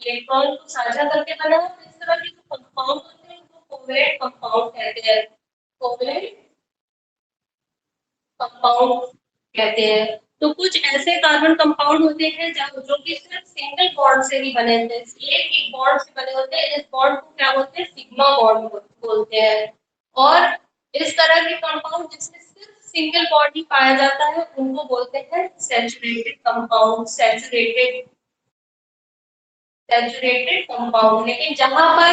इलेक्ट्रॉन को साझा करके बना है। इस तरह के जो कंपाउंड होते हैं वो कोवलेंट कंपाउंड कहते हैं। कोवलेंट कंपाउंड कहते हैं। तो कुछ ऐसे कार्बन कंपाउंड होते हैं जो कि सिर्फ सिंगल बॉन्ड से ही बने होते हैं, एक बॉन्ड से बने होते हैं। इस बॉन्ड को क्या बोलते हैं? सिग्मा बॉन्ड बोलते हैं। और इस तरह के कंपाउंड जिसमें सिर्फ सिंगल बॉन्ड ही पाया जाता है उनको बोलते हैं सैचुरेटेड कंपाउंड। Saturated compound. लेकिन जहां पर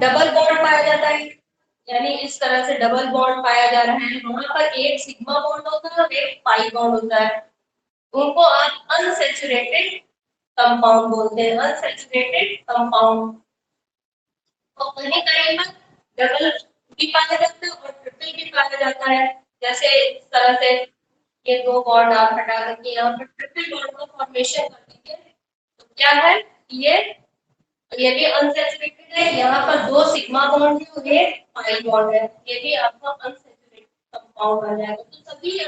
डबल बॉन्ड पाया जाता है, यानी इस तरह से डबल बॉन्ड पाया जा रहा है, वहां पर एक सिग्मा बॉन्ड होता है और एक पाई बॉन्ड होता है, उनको आप अनसैचुरेटेड कंपाउंड बोलते हैं। Unsaturated compound. तो कहीं कहीं पर डबल भी पाया जाता है और ट्रिपल भी पाया जाता है। जैसे इस तरह से ये दो बॉन्ड आप हटा करके यहाँ पर ट्रिपल बॉन्ड का फॉर्मेशन कर दीजिए तो क्या है? ये भी अनसैचुरेटेड है। यहाँ पर 2 सिग्मा बॉन्ड है और एक पाई बॉन्ड है। ये भी आपका अनसैचुरेटेड कंपाउंड आ जाएगा। तो सभी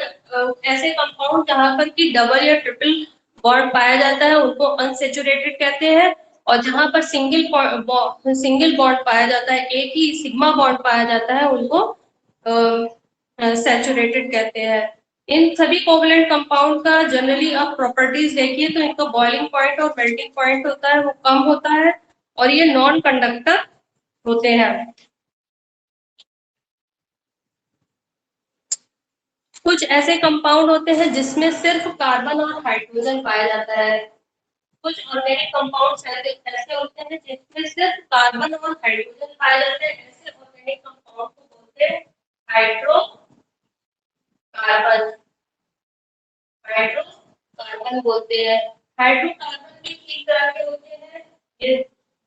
ऐसे कंपाउंड जहाँ पर कि डबल या ट्रिपल बॉन्ड पाया जाता है उनको अनसैचुरेटेड कहते हैं। और जहाँ पर सिंगल बॉन्ड पाया जाता है, एक ही सिग्मा बॉन्ड पाया जाता है, उनको सैचुरेटेड कहते हैं। इन सभी कोवलेंट कंपाउंड का जनरली आप प्रॉपर्टीज देखिए तो इनका बॉइलिंग पॉइंट और मेल्टिंग पॉइंट होता है वो कम होता है और ये नॉन कंडक्टर होते हैं। कुछ ऐसे कंपाउंड होते हैं जिसमें सिर्फ कार्बन और हाइड्रोजन पाया जाता है। कुछ ऑर्गेनिक कंपाउंड्स ऐसे होते हैं जिसमें सिर्फ कार्बन और हाइड्रोजन पाए जाते हैं। ऐसे ऑर्गेनिक कंपाउंड को बोलते हैं हाइड्रोकार्बन। हाइड्रोकार्बन बोलते हैं। हाइड्रोकार्बन भी 3 तरह के होते हैं। ये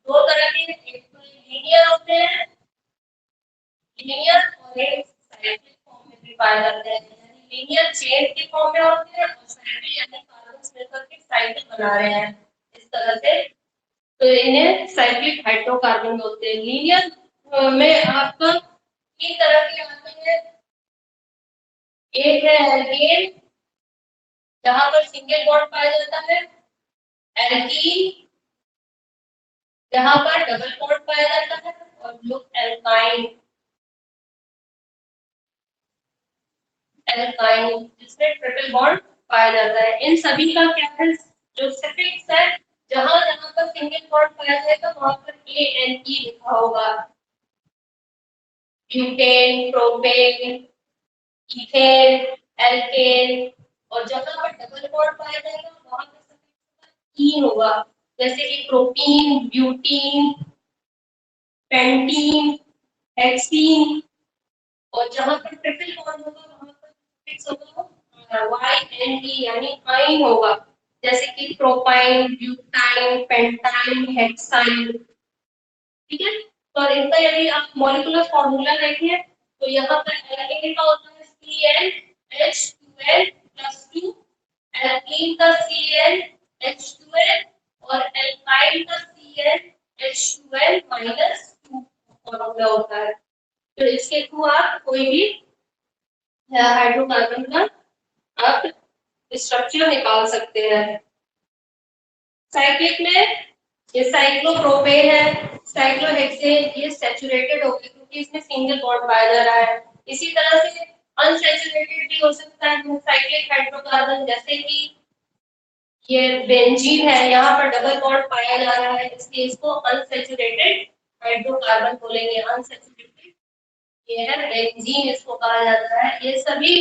2 तरह के, एक तो लीनियर होते हैं, लीनियर, और एक साइक्लिक फॉर्म में भी पाए जाते हैं। लीनियर चेन के फॉर्म में होते हैं और साइक्लिक यानी कार्बन मिलकर के साइकिल बना रहे हैं इस तरह से, तो इन्हें साइक्लिक हाइड्रोकार्बन बोलते हैं। लीनियर में आपका 3 तरह के आते हैं। एक है एल्केन जहां पर सिंगल बॉन्ड पाया जाता है, एल्कीन जहां पर डबल बॉन्ड पाया जाता है, और एल्काइन जिसमें ट्रिपल बॉन्ड पाया जाता है। इन सभी का क्या है? जो सफिक्स है, जहां जहां पर सिंगल बॉन्ड पाया जाएगा वहां पर ANE लिखा होगा। Butane, propane, ethane, alkane. और जहां पर डबल बॉन्ड पाया जाएगा वहां पर सफिक्स ईन होगा, जैसे कि प्रोपीन, ब्यूटीन, पेंटीन, हेक्सीन। और जहां पर ट्रिपल बॉन्ड होगा वहां पर सफिक्स होगा YNE यानी आइन होगा, जैसे कि प्रोपाइन, ब्यूटाइन, पेंटाइन, हेक्साइन। ठीक है। तो इनका यदि आप मॉलिक्यूलर फॉर्मूला देखें तो यहाँ पर एल्केन का होता है CnH2n H2N plus 2, एल्कीन का CnH2n और एल्काइल का CnH2n minus 2 फॉर्मूला होता है। तो इसके थ्रू आप कोई भी हाइड्रोकार्बन का आप स्ट्रक्चर निकाल सकते हैं। साइक्लिक में ये साइक्लोप्रोपेन है, साइक्लोहेक्सेन, ये सैचुरेटेड हो गए क्योंकि इसमें सिंगल बॉन्ड पाया जा रहा है। इसी तरह से अनसैचुरेटेड भी हो सकता है साइक्लिक हाइड्रोकार्बन, जैसे कि ये बेंजीन है, यहाँ पर डबल बॉन्ड पाया जा रहा है, इसलिए इसको अनसैचुरेटेड हाइड्रोकार्बन बोलेंगे। अनसैचुरेटेड ये है बेंजीन, इसको कहा जाता है। ये सभी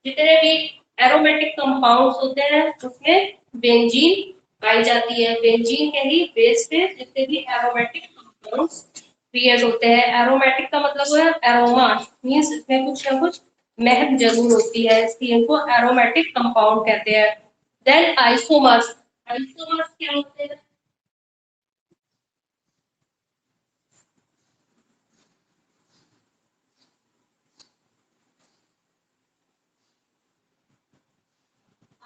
जितने भी एरोमेटिक कंपाउंड्स होते हैं उसमें बेंजीन पाई जाती है। बेंजीन के ही बेस पे जितने भी एरोमेटिक कंपाउंड्स क्रिएट होते हैं। एरोमेटिक का मतलब है एरोमा, मींस इसमें कुछ ना कुछ महक जरूर होती है, इसलिए इनको एरोमेटिक कंपाउंड कहते हैं। देन आइसोमर्स, आइसोमर्स क्या होते हैं?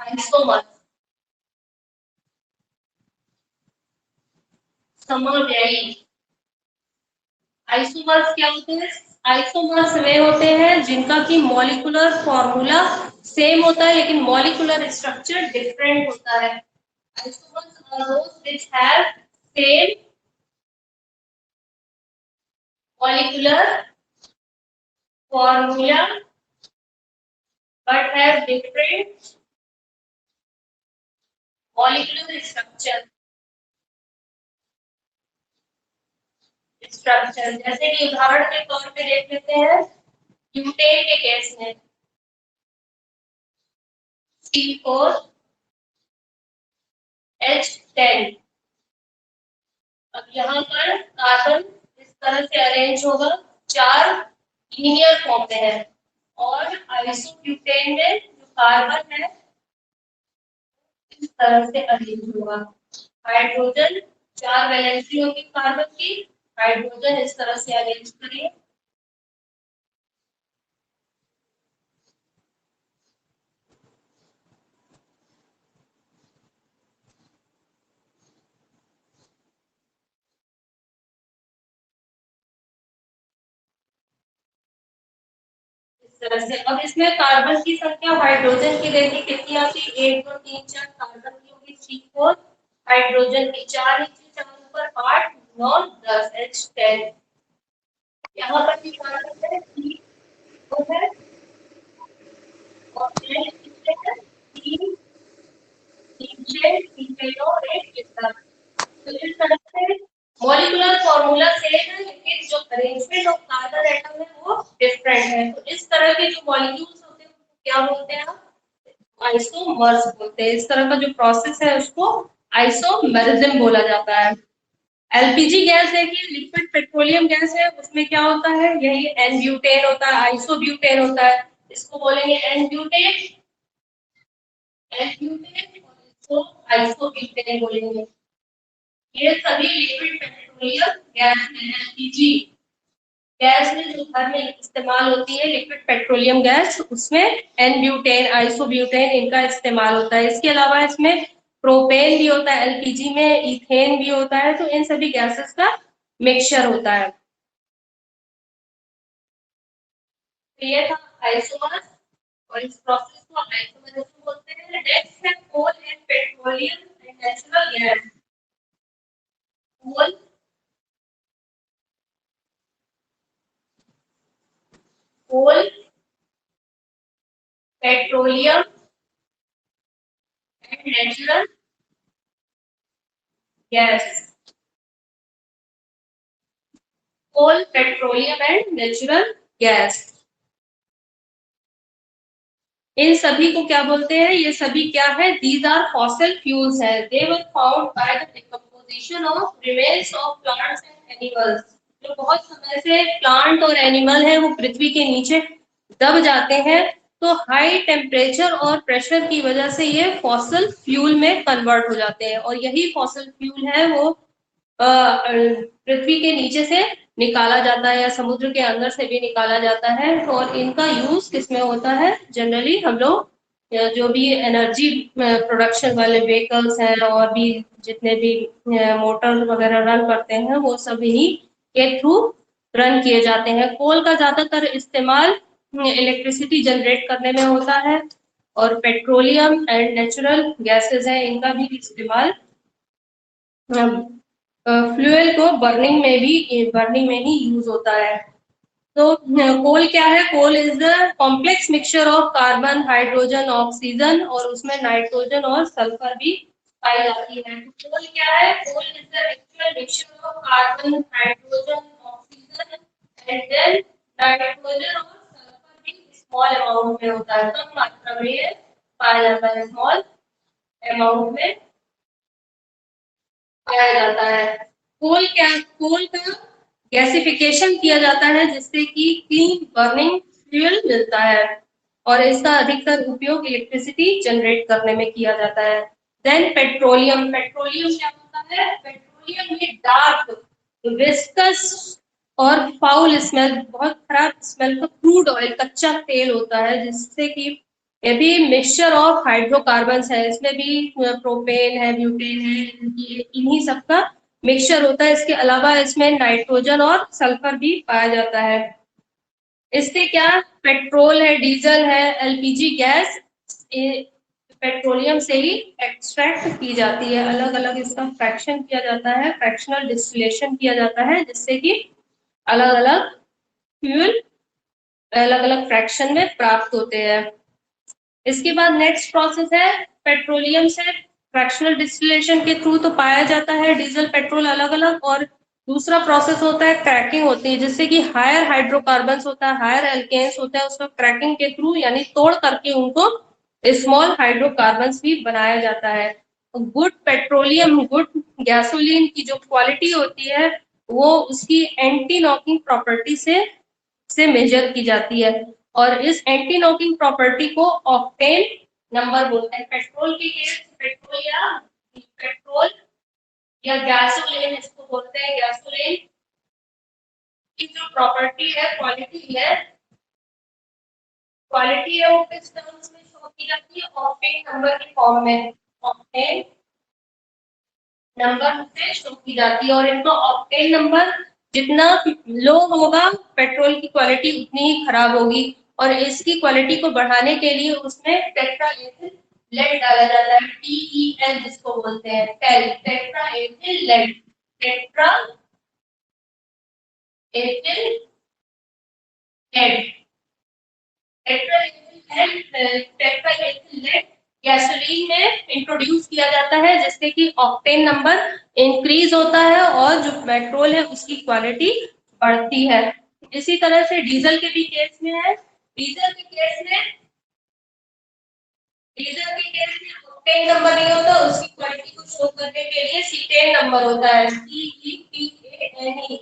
आइसोमर्स समव्ययी। आइसोमर्स क्या होते हैं? आइसोमर्स वे होते हैं जिनका की मॉलिक्यूलर फॉर्मूला सेम होता है लेकिन मॉलिक्यूलर स्ट्रक्चर डिफरेंट होता है। Isomers are those which have same molecular formula but have different molecular structure। जैसे कि उदाहरण के तौर पे देख लेते हैं ब्यूटेन के केस में C4H10। अब यहाँ पर कार्बन इस तरह से अरेंज होगा, 4 लीनियर फॉर्म में है, और आइसोब्यूटेन में जो कार्बन है इस तरह से अरेंज होगा। हाइड्रोजन 4 वैलेंसी होगी कार्बन की, हाइड्रोजन इस तरह से अरेंज करिए। इस तरह से अब इसमें कार्बन की संख्या हाइड्रोजन की देखिए कितनी आती है, 1 2 3 4 कार्बन की होगी C4, हाइड्रोजन की 4 नीचे 4 ऊपर 8 9 10 H10। यहाँ पर भी कार्बन है C है और H कितने हैं, 3 नीचे और एक इस तरह। तो इस तरह से मॉलिक्यूलर फॉर्मूला सेम है लेकिन जो अरेंजमेंट ऑफ कार्बन एटम है वो डिफरेंट है। तो इस तरह के जो मॉलिक्यूल्स होते हैं क्या बोलते हैं आप? आइसोमर्स बोलते हैं। इस तरह का जो प्रोसेस है उसको आइसोमेरिज्म बोला जाता है। एलपीजी गैस देखिए, लिक्विड पेट्रोलियम गैस है, उसमें क्या होता है, यही एन ब्यूटेन होता है, आइसोब्यूटेन होता है, इसको बोलेंगे एन ब्यूटेन, एन ब्यूटेन, और इसको आइसोब्यूटेन बोलेंगे। ये सभी लिक्विड पेट्रोलियम गैस में एलपीजी गैस में जो घर में इस्तेमाल होती है लिक्विड पेट्रोलियम गैस, उसमें एन ब्यूटेन आइसोब्यूटेन इनका इस्तेमाल होता है। इसके अलावा इसमें प्रोपेन भी होता है, एलपीजी में इथेन भी होता है, तो इन सभी गैसेस का मिक्सचर होता है। तो ये था आइसोमर्स और इस प्रोसेस को आइसोमेरिज्म बोलते हैं। नेक्स्ट है कोल and petroleum and natural gas. Coal, coal, petroleum and natural gas. Coal, petroleum and natural gas, इन सभी को क्या बोलते हैं? ये सभी क्या है? दीज आर फॉसिल फ्यूल्स है। दे were found by the decomposition of remains of plants and animals. जो बहुत समय से प्लांट और एनिमल है वो पृथ्वी के नीचे दब जाते हैं, तो हाई टेम्परेचर और प्रेशर की वजह से ये फॉसिल फ्यूल में कन्वर्ट हो जाते हैं, और यही फॉसिल फ्यूल है वो पृथ्वी के नीचे से निकाला जाता है या समुद्र के अंदर से भी निकाला जाता है। तो और इनका यूज किसमें होता है? जनरली हम लोग जो भी एनर्जी प्रोडक्शन वाले व्हीकल्स हैं और भी जितने भी मोटर वगैरह रन करते हैं वो सब इन्हीं के थ्रू रन किए जाते हैं। कोल का ज्यादातर इस्तेमाल इलेक्ट्रिसिटी जनरेट करने में होता है और पेट्रोलियम एंड नेचुरल गैसेस हैं, इनका भी इस्तेमाल फ्यूल को बर्निंग में ही यूज होता है। तो कोल क्या है? Coal is the complex mixture of carbon, hydrogen, oxygen और उसमें नाइट्रोजन और सल्फर भी पाई जाती है। कोल क्या है? Coal is the actual mixture of carbon, hydrogen, oxygen and then nitrogen और सल्फर भी स्मॉल अमाउंट में होता है, कम मात्रा में ये पाया जाता है, स्मॉल अमाउंट में पाया जाता है। कोल का गैसिफिकेशन किया जाता है जिससे कि क्लीन बर्निंग फ्यूल मिलता है और इसका अधिकतर उपयोग इलेक्ट्रिसिटी जनरेट करने में किया जाता है। देन पेट्रोलियम क्या होता है? पेट्रोलियम में डार्क, विस्कस और फाउल स्मेल, बहुत खराब स्मेल का क्रूड ऑयल, कच्चा तेल होता है जिससे कि ये भी मिक्सचर ऑफ हाइड्रोकार्बन्स है, इसमें भी प्रोपेन है, ब्यूटेन है, इन्हीं सब का मिक्सचर होता है। इसके अलावा इसमें नाइट्रोजन और सल्फर भी पाया जाता है। इससे क्या पेट्रोल है, डीजल है, एलपीजी गैस पेट्रोलियम से ही एक्सट्रैक्ट की जाती है। अलग अलग इसका फ्रैक्शन किया जाता है, फ्रैक्शनल डिस्टिलेशन किया जाता है जिससे कि अलग अलग फ्यूल अलग अलग फ्रैक्शन में प्राप्त होते हैं। इसके बाद नेक्स्ट प्रोसेस है पेट्रोलियम से फ्रैक्शनल डिस्टिलेशन के थ्रू तो पाया जाता है डीजल पेट्रोल अलग अलग, और दूसरा प्रोसेस होता है क्रैकिंग होती है जिससे कि हायर हाइड्रोकार्बन्स होता है, हायर एल्केन्स होता है, उसका क्रैकिंग के थ्रू यानी तोड़ करके उनको स्मॉल हाइड्रोकार्बन्स भी बनाया जाता है। गुड पेट्रोलियम, गुड गैसोलीन की जो क्वालिटी होती है वो उसकी एंटी नॉकिंग प्रॉपर्टी से मेजर की जाती है और इस एंटी नॉकिंग प्रॉपर्टी को ऑक्टेन नंबर बोलते हैं। पेट्रोल के केस पेट्रोल या गैसोलीन इसको बोलते हैं। गैसोलीन की जो प्रॉपर्टी है, क्वालिटी है वो किस टर्म्स में शो की जाती है? ऑक्टेन नंबर के फॉर्म में, ऑक्टेन नंबर से शो की जाती है और इनका ऑक्टेन नंबर जितना लो होगा पेट्रोल की क्वालिटी उतनी ही खराब होगी और इसकी क्वालिटी को बढ़ाने के लिए उसमें टेट्राएथिल लेड डाला जाता है, TEL जिसको बोलते हैं, tetraethyl lead, tetraethyl lead, tetraethyl lead gasoline में इंट्रोड्यूस किया जाता है जिससे कि ऑक्टेन नंबर इंक्रीज होता है और जो पेट्रोल है उसकी क्वालिटी बढ़ती है। इसी तरह से डीजल के भी केस में है। डीजल के केस में ऑक्टेन नंबर नहीं होता, उसकी क्वालिटी को शो करने के लिए सीटेन नंबर होता है, CETANE,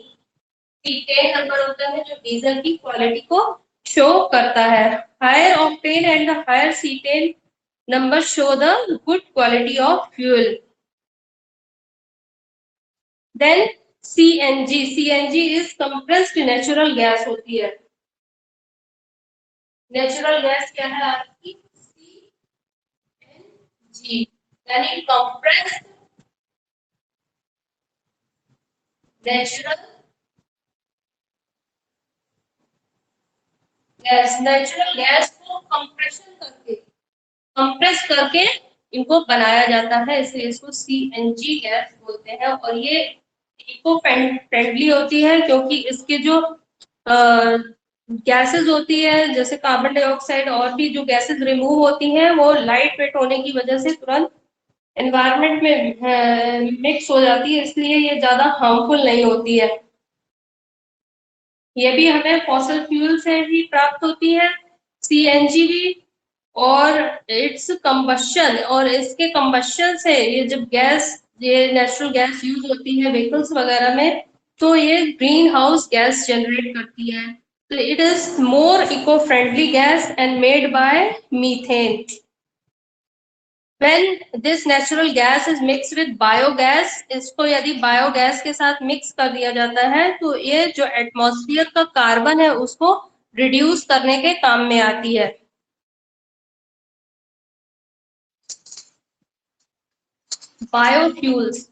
सीटेन नंबर होता है जो डीजल की क्वालिटी को शो करता है। Higher octane and the higher cetane numbers show the good quality of fuel. Then CNG is compressed natural gas होती है। नेचुरल गैस क्या है आपकी? CNG यानी compressed natural gas. Natural gas को कंप्रेस करके इनको बनाया जाता है, इसलिए इसको CNG गैस बोलते हैं और ये इको फ्रेंडली होती है क्योंकि इसके जो गैसेस होती है जैसे कार्बन डाइऑक्साइड और भी जो गैसेस रिमूव होती हैं वो लाइट वेट होने की वजह से तुरंत एनवायरनमेंट में मिक्स हो जाती है, इसलिए ये ज्यादा हार्मफुल नहीं होती है। ये भी हमें फॉसिल फ्यूल से ही प्राप्त होती है, CNG भी, और इट्स कंबशन, और इसके कंबशन से ये जब ये नेचुरल गैस यूज होती है व्हीकल्स वगैरह में तो ये ग्रीन हाउस गैस जनरेट करती है। तो it is more eco friendly gas and made by methane. When this natural gas is mixed with biogas, इसको यदि बायोगैस के साथ मिक्स कर दिया जाता है तो ये जो एटमॉस्फेयर का कार्बन है उसको रिड्यूस करने के काम में आती है। बायोफ्यूल्स,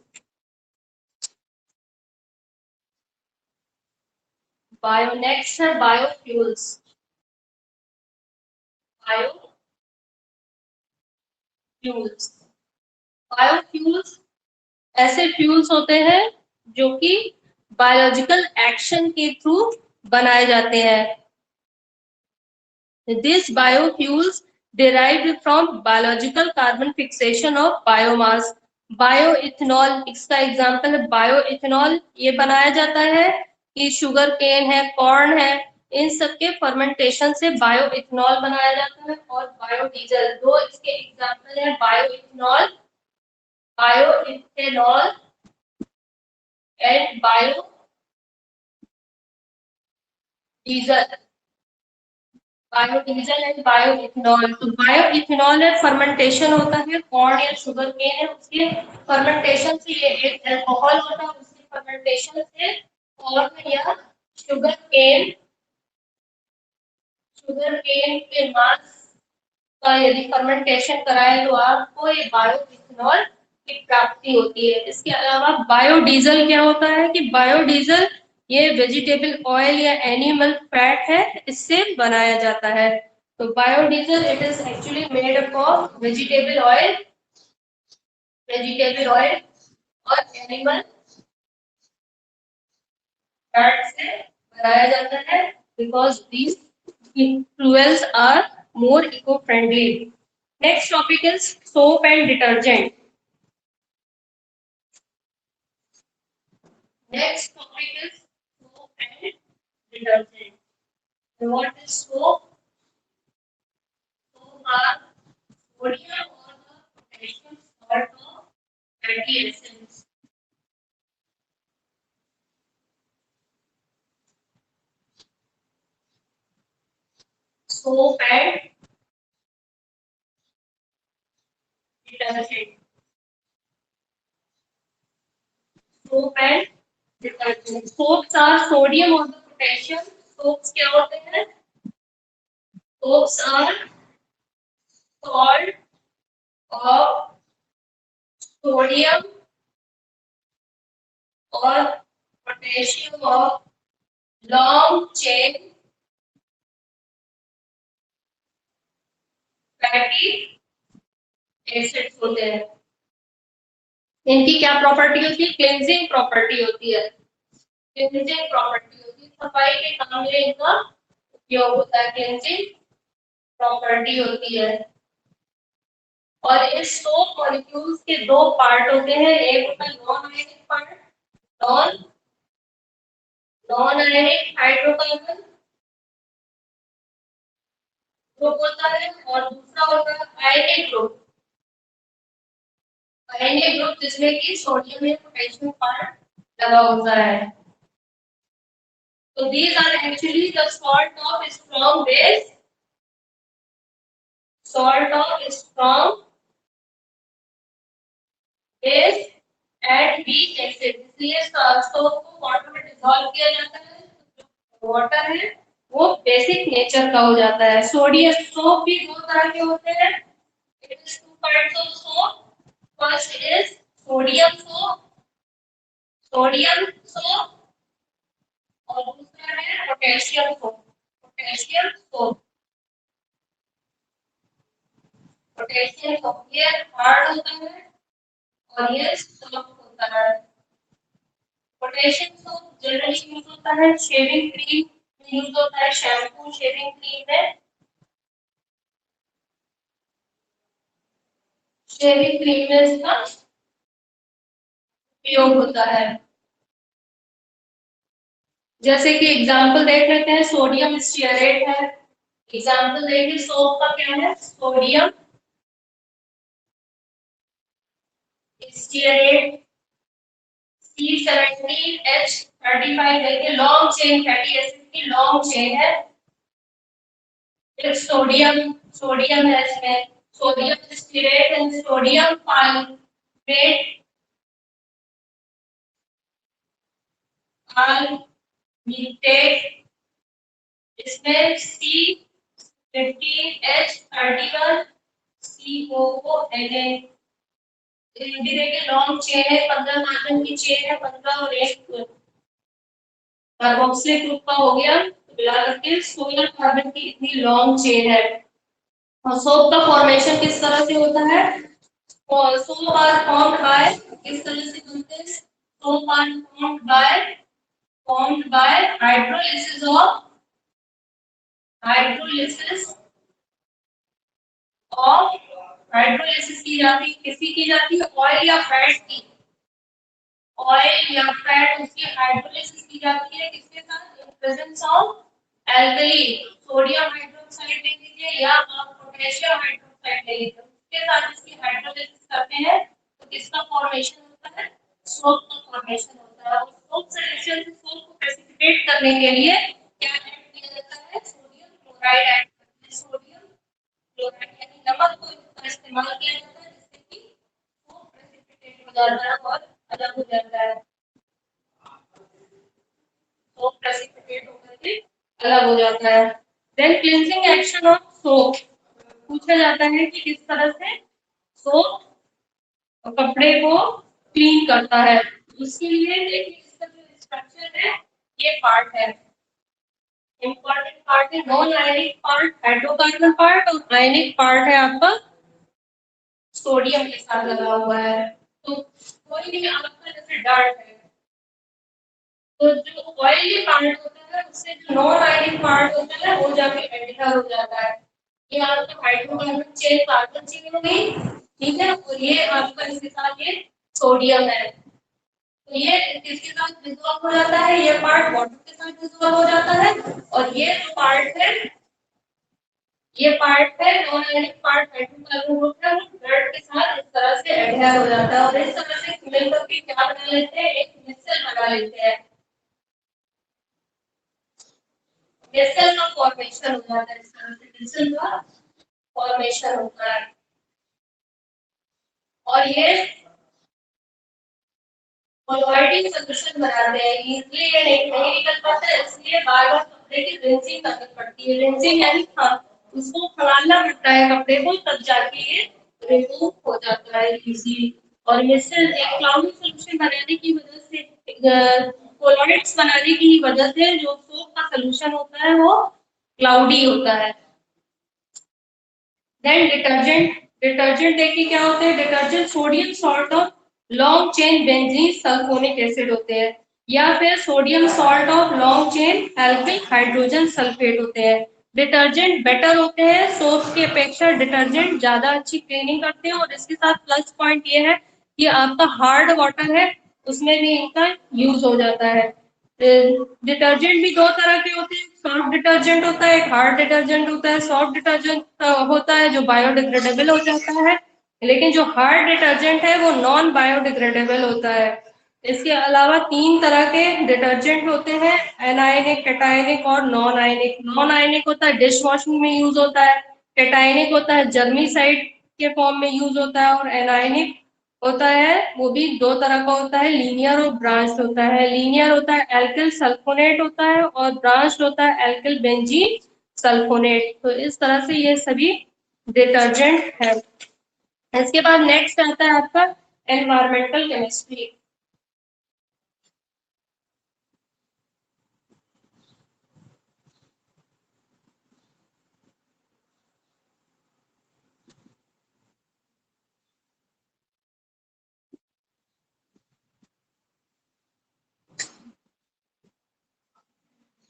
नेक्स्ट है बायोफ्यूल्स। बायोफ्यूल्स ऐसे फ्यूल्स होते हैं जो कि बायोलॉजिकल एक्शन के थ्रू बनाए जाते हैं। These biofuels derived from biological carbon fixation of biomass. Bioethanol इसका एग्जांपल है बायोइथेनॉल। ये बनाया जाता है कि शुगर केन है, कॉर्न है, इन सब के फर्मेंटेशन से बायोइथेनॉल बनाया जाता है। और बायोडीजल, दो इसके एग्जांपल है, bioethanol and biodiesel. Biodiesel and bioethanol. तो बायोइथेनॉल है, फर्मेंटेशन होता है, कॉर्न या शुगर केन है, उसके फर्मेंटेशन से ये एक अल्कोहल होता है, उसके फर्मेंटेशन से कॉर्न या शुगर केन के मास का यदि फर्मेंटेशन कराए तो आपको ये बायोइथेनॉल की प्राप्ति होती है। इसके अलावा बायोडीजल क्या होता है कि बायोडीजल ये वेजिटेबल ऑयल या एनिमल फैट है, इससे बनाया जाता है। तो biodiesel it is actually made up of vegetable oil और एनिमल फैट से बनाया जाता है, because these fuels are more eco-friendly. Next topic is soap and detergent. Next topic is soap and detergent. And what is soap? Soap are sodium or the potassium salt of fatty acids. Soap and detergent. Soap and detergent. Soaps are sodium or the potassium. Soaps क्या होते हैं? Soaps are salt of sodium or potassium of long chain fatty acids होते हैं। इनकी क्या property होती है? Cleansing property होती है। क्लेंजिंग प्रॉपर्टी होती है, सफाई के काम में इनका उपयोग होता है, क्लेंजिंग प्रॉपर्टी होती है। और इस सोप मॉलिक्यूल्स के दो पार्ट होते हैं, एक होता है non ionic part, non ionic hydrocarbon group होता है, और दूसरा होता है आयनिक ग्रुप। आयनिक ग्रुप जिसमें कि सोडियम या पोटेशियम पार्ट लगा होता है। So these are actually the salt of strong base, salt of strong base and weak acid। इसलिए सोप को वाटर में डिसॉल्व किया जाता है, तो वाटर है वो बेसिक नेचर का हो जाता है। सोडियम सोप भी दो तरह के होते हैं, it is two types of soap. First is sodium soap और दूसरा है पोटेशियम सोप। पोटेशियम सोप ये हार्ड होता है और ये सॉफ्ट होता है। पोटेशियम सोप जनरली यूज होता है शेविंग क्रीम में, यूज होता है शैम्पू, शेविंग क्रीम में, इसका उपयोग होता है। जैसे कि एग्जांपल देख लेते हैं, सोडियम स्टीयरेट है। एग्जांपल देखिए सोप का क्या है, सोडियम स्टीयरेट C17H35 देखिए, लॉन्ग चेन फैटी एसिड की लॉन्ग चेन है। फिर सोडियम है इसमें, sodium stearate and sodium palmitate इसमें C15H31 COONA लॉन्ग चेन है, 15 कार्बन की चेन है, 15 और एक कार्बोक्सिलिक ग्रुप का हो गया, मिला करके 16 कार्बन की इतनी लॉन्ग चेन है। और सोप का फॉर्मेशन किस तरह से होता है? और सोप आर फॉर्म्ड बाय, किस तरह से बनते हैं? Soap are formed by hydrolysis of hydrolysis की जाती है, किसकी की जाती है? ऑयल या फैट की, ऑयल या फैट उसकी हाइड्रोलिसिस की जाती है, किसके साथ? In presence of alkali, sodium hydroxide ले लीजिए या आप पोटेशियम हाइड्रोक्साइड ले लीजिए, उसके साथ इसकी हाइड्रोलिसिस करते हैं तो किसका फॉर्मेशन होता है? सोप का फॉर्मेशन होता है। और सोप सॉल्यूशन से सोप को प्रेसिपिटेट करने के लिए क्या ऐड किया जाता है? सोडियम क्लोराइड ऐड करते हैं। सोडियम क्लोराइड यानी नमक को इसका इस्तेमाल किया जाता है, जिससे कि वो प्रेसिपिटेट हो जाता है और अलग हो जाता है, सोप प्रेसिपिटेट होकर के अलग हो जाता है। Then cleansing action of soap, पूछा जाता है कि किस तरह से सोप कपड़े को क्लीन करता है। उसके लिए देखिए इसका जो स्ट्रक्चर है, ये पार्ट है, इंपॉर्टेंट पार्ट है, non ionic part hydrocarbon part और आयनिक पार्ट है आपका सोडियम के साथ लगा हुआ है। तो कोई भी आपका जैसे डार्ट है, तो जो ऑयली पार्ट होता है उससे जो नॉन आयनिक पार्ट होता है वो जाके एडिटर हो जाता है। ये आपका हाइड्रोकार्बन चेन कार्बन चेन हो गई, ठीक है, और ये आपका इसके साथ ये सोडियम है, तो ये किसके साथ डिसॉल्व हो जाता है? ये पार्ट वाटर के साथ डिसॉल्व हो जाता है, और ये जो पार्ट है, ये पार्ट है non ionic part hydrocarbon group है, वो ब्लड के साथ इस तरह से एडहेयर हो जाता है और इस तरह से मिलकर के क्या बना लेते हैं? एक मिक्सचर बना लेते हैं। मिक्सचर का फॉर्मेशन हो जाता है, इस तरह से मिक्सचर का फॉर्मेशन होता है। और ये कोलॉइडिंग सॉल्यूशन बनाते हैं, इजीली ये नहीं निकल पाता है, इसलिए बार बार कपड़े की रिंसिंग करनी पड़ती है। रिंसिंग यानी उसको खंगालना पड़ता है कपड़े को, तब जाके ये रिमूव हो जाता है इजीली। और मिक्सचर एक क्लाउडी सॉल्यूशन बनाने की वजह से, कोलॉइड्स बनाने की वजह से जो सोप का सॉल्यूशन होता है वो क्लाउडी होता है। देन डिटर्जेंट, डिटर्जेंट देखिए क्या होते हैं? Detergent sodium salt of long chain benzene sulphonic acid होते हैं, या फिर sodium salt of long chain alkyl hydrogen sulphate होते हैं। डिटर्जेंट बेटर होते हैं, सोप की अपेक्षा डिटर्जेंट ज्यादा अच्छी क्लीनिंग करते हैं, और इसके साथ प्लस पॉइंट ये है कि आपका हार्ड वाटर है उसमें भी इनका यूज हो जाता है। डिटर्जेंट भी दो तरह के होते हैं, सॉफ्ट डिटर्जेंट होता है, एक हार्ड डिटर्जेंट होता है। सॉफ्ट डिटर्जेंट होता है जो बायोडिग्रेडेबल हो जाता है, लेकिन जो हार्ड डिटर्जेंट है वो नॉन बायोडिग्रेडेबल होता है। इसके अलावा तीन तरह के डिटर्जेंट होते हैं, एनायनिक, कैटायनिक और नॉन आयनिक। नॉन आयनिक होता है डिश वॉशिंग में यूज होता है, कैटायनिक होता है जर्मीसाइड के फॉर्म में यूज होता है, और एनायनिक होता है वो भी दो तरह का होता है, लीनियर और ब्रांच्ड होता है। लीनियर होता है एल्किल सल्फोनेट होता है, और ब्रांच्ड होता है एल्किल बेंजीन सल्फोनेट। तो इस तरह से ये सभी डिटर्जेंट है। इसके बाद नेक्स्ट आता है आपका environmental chemistry.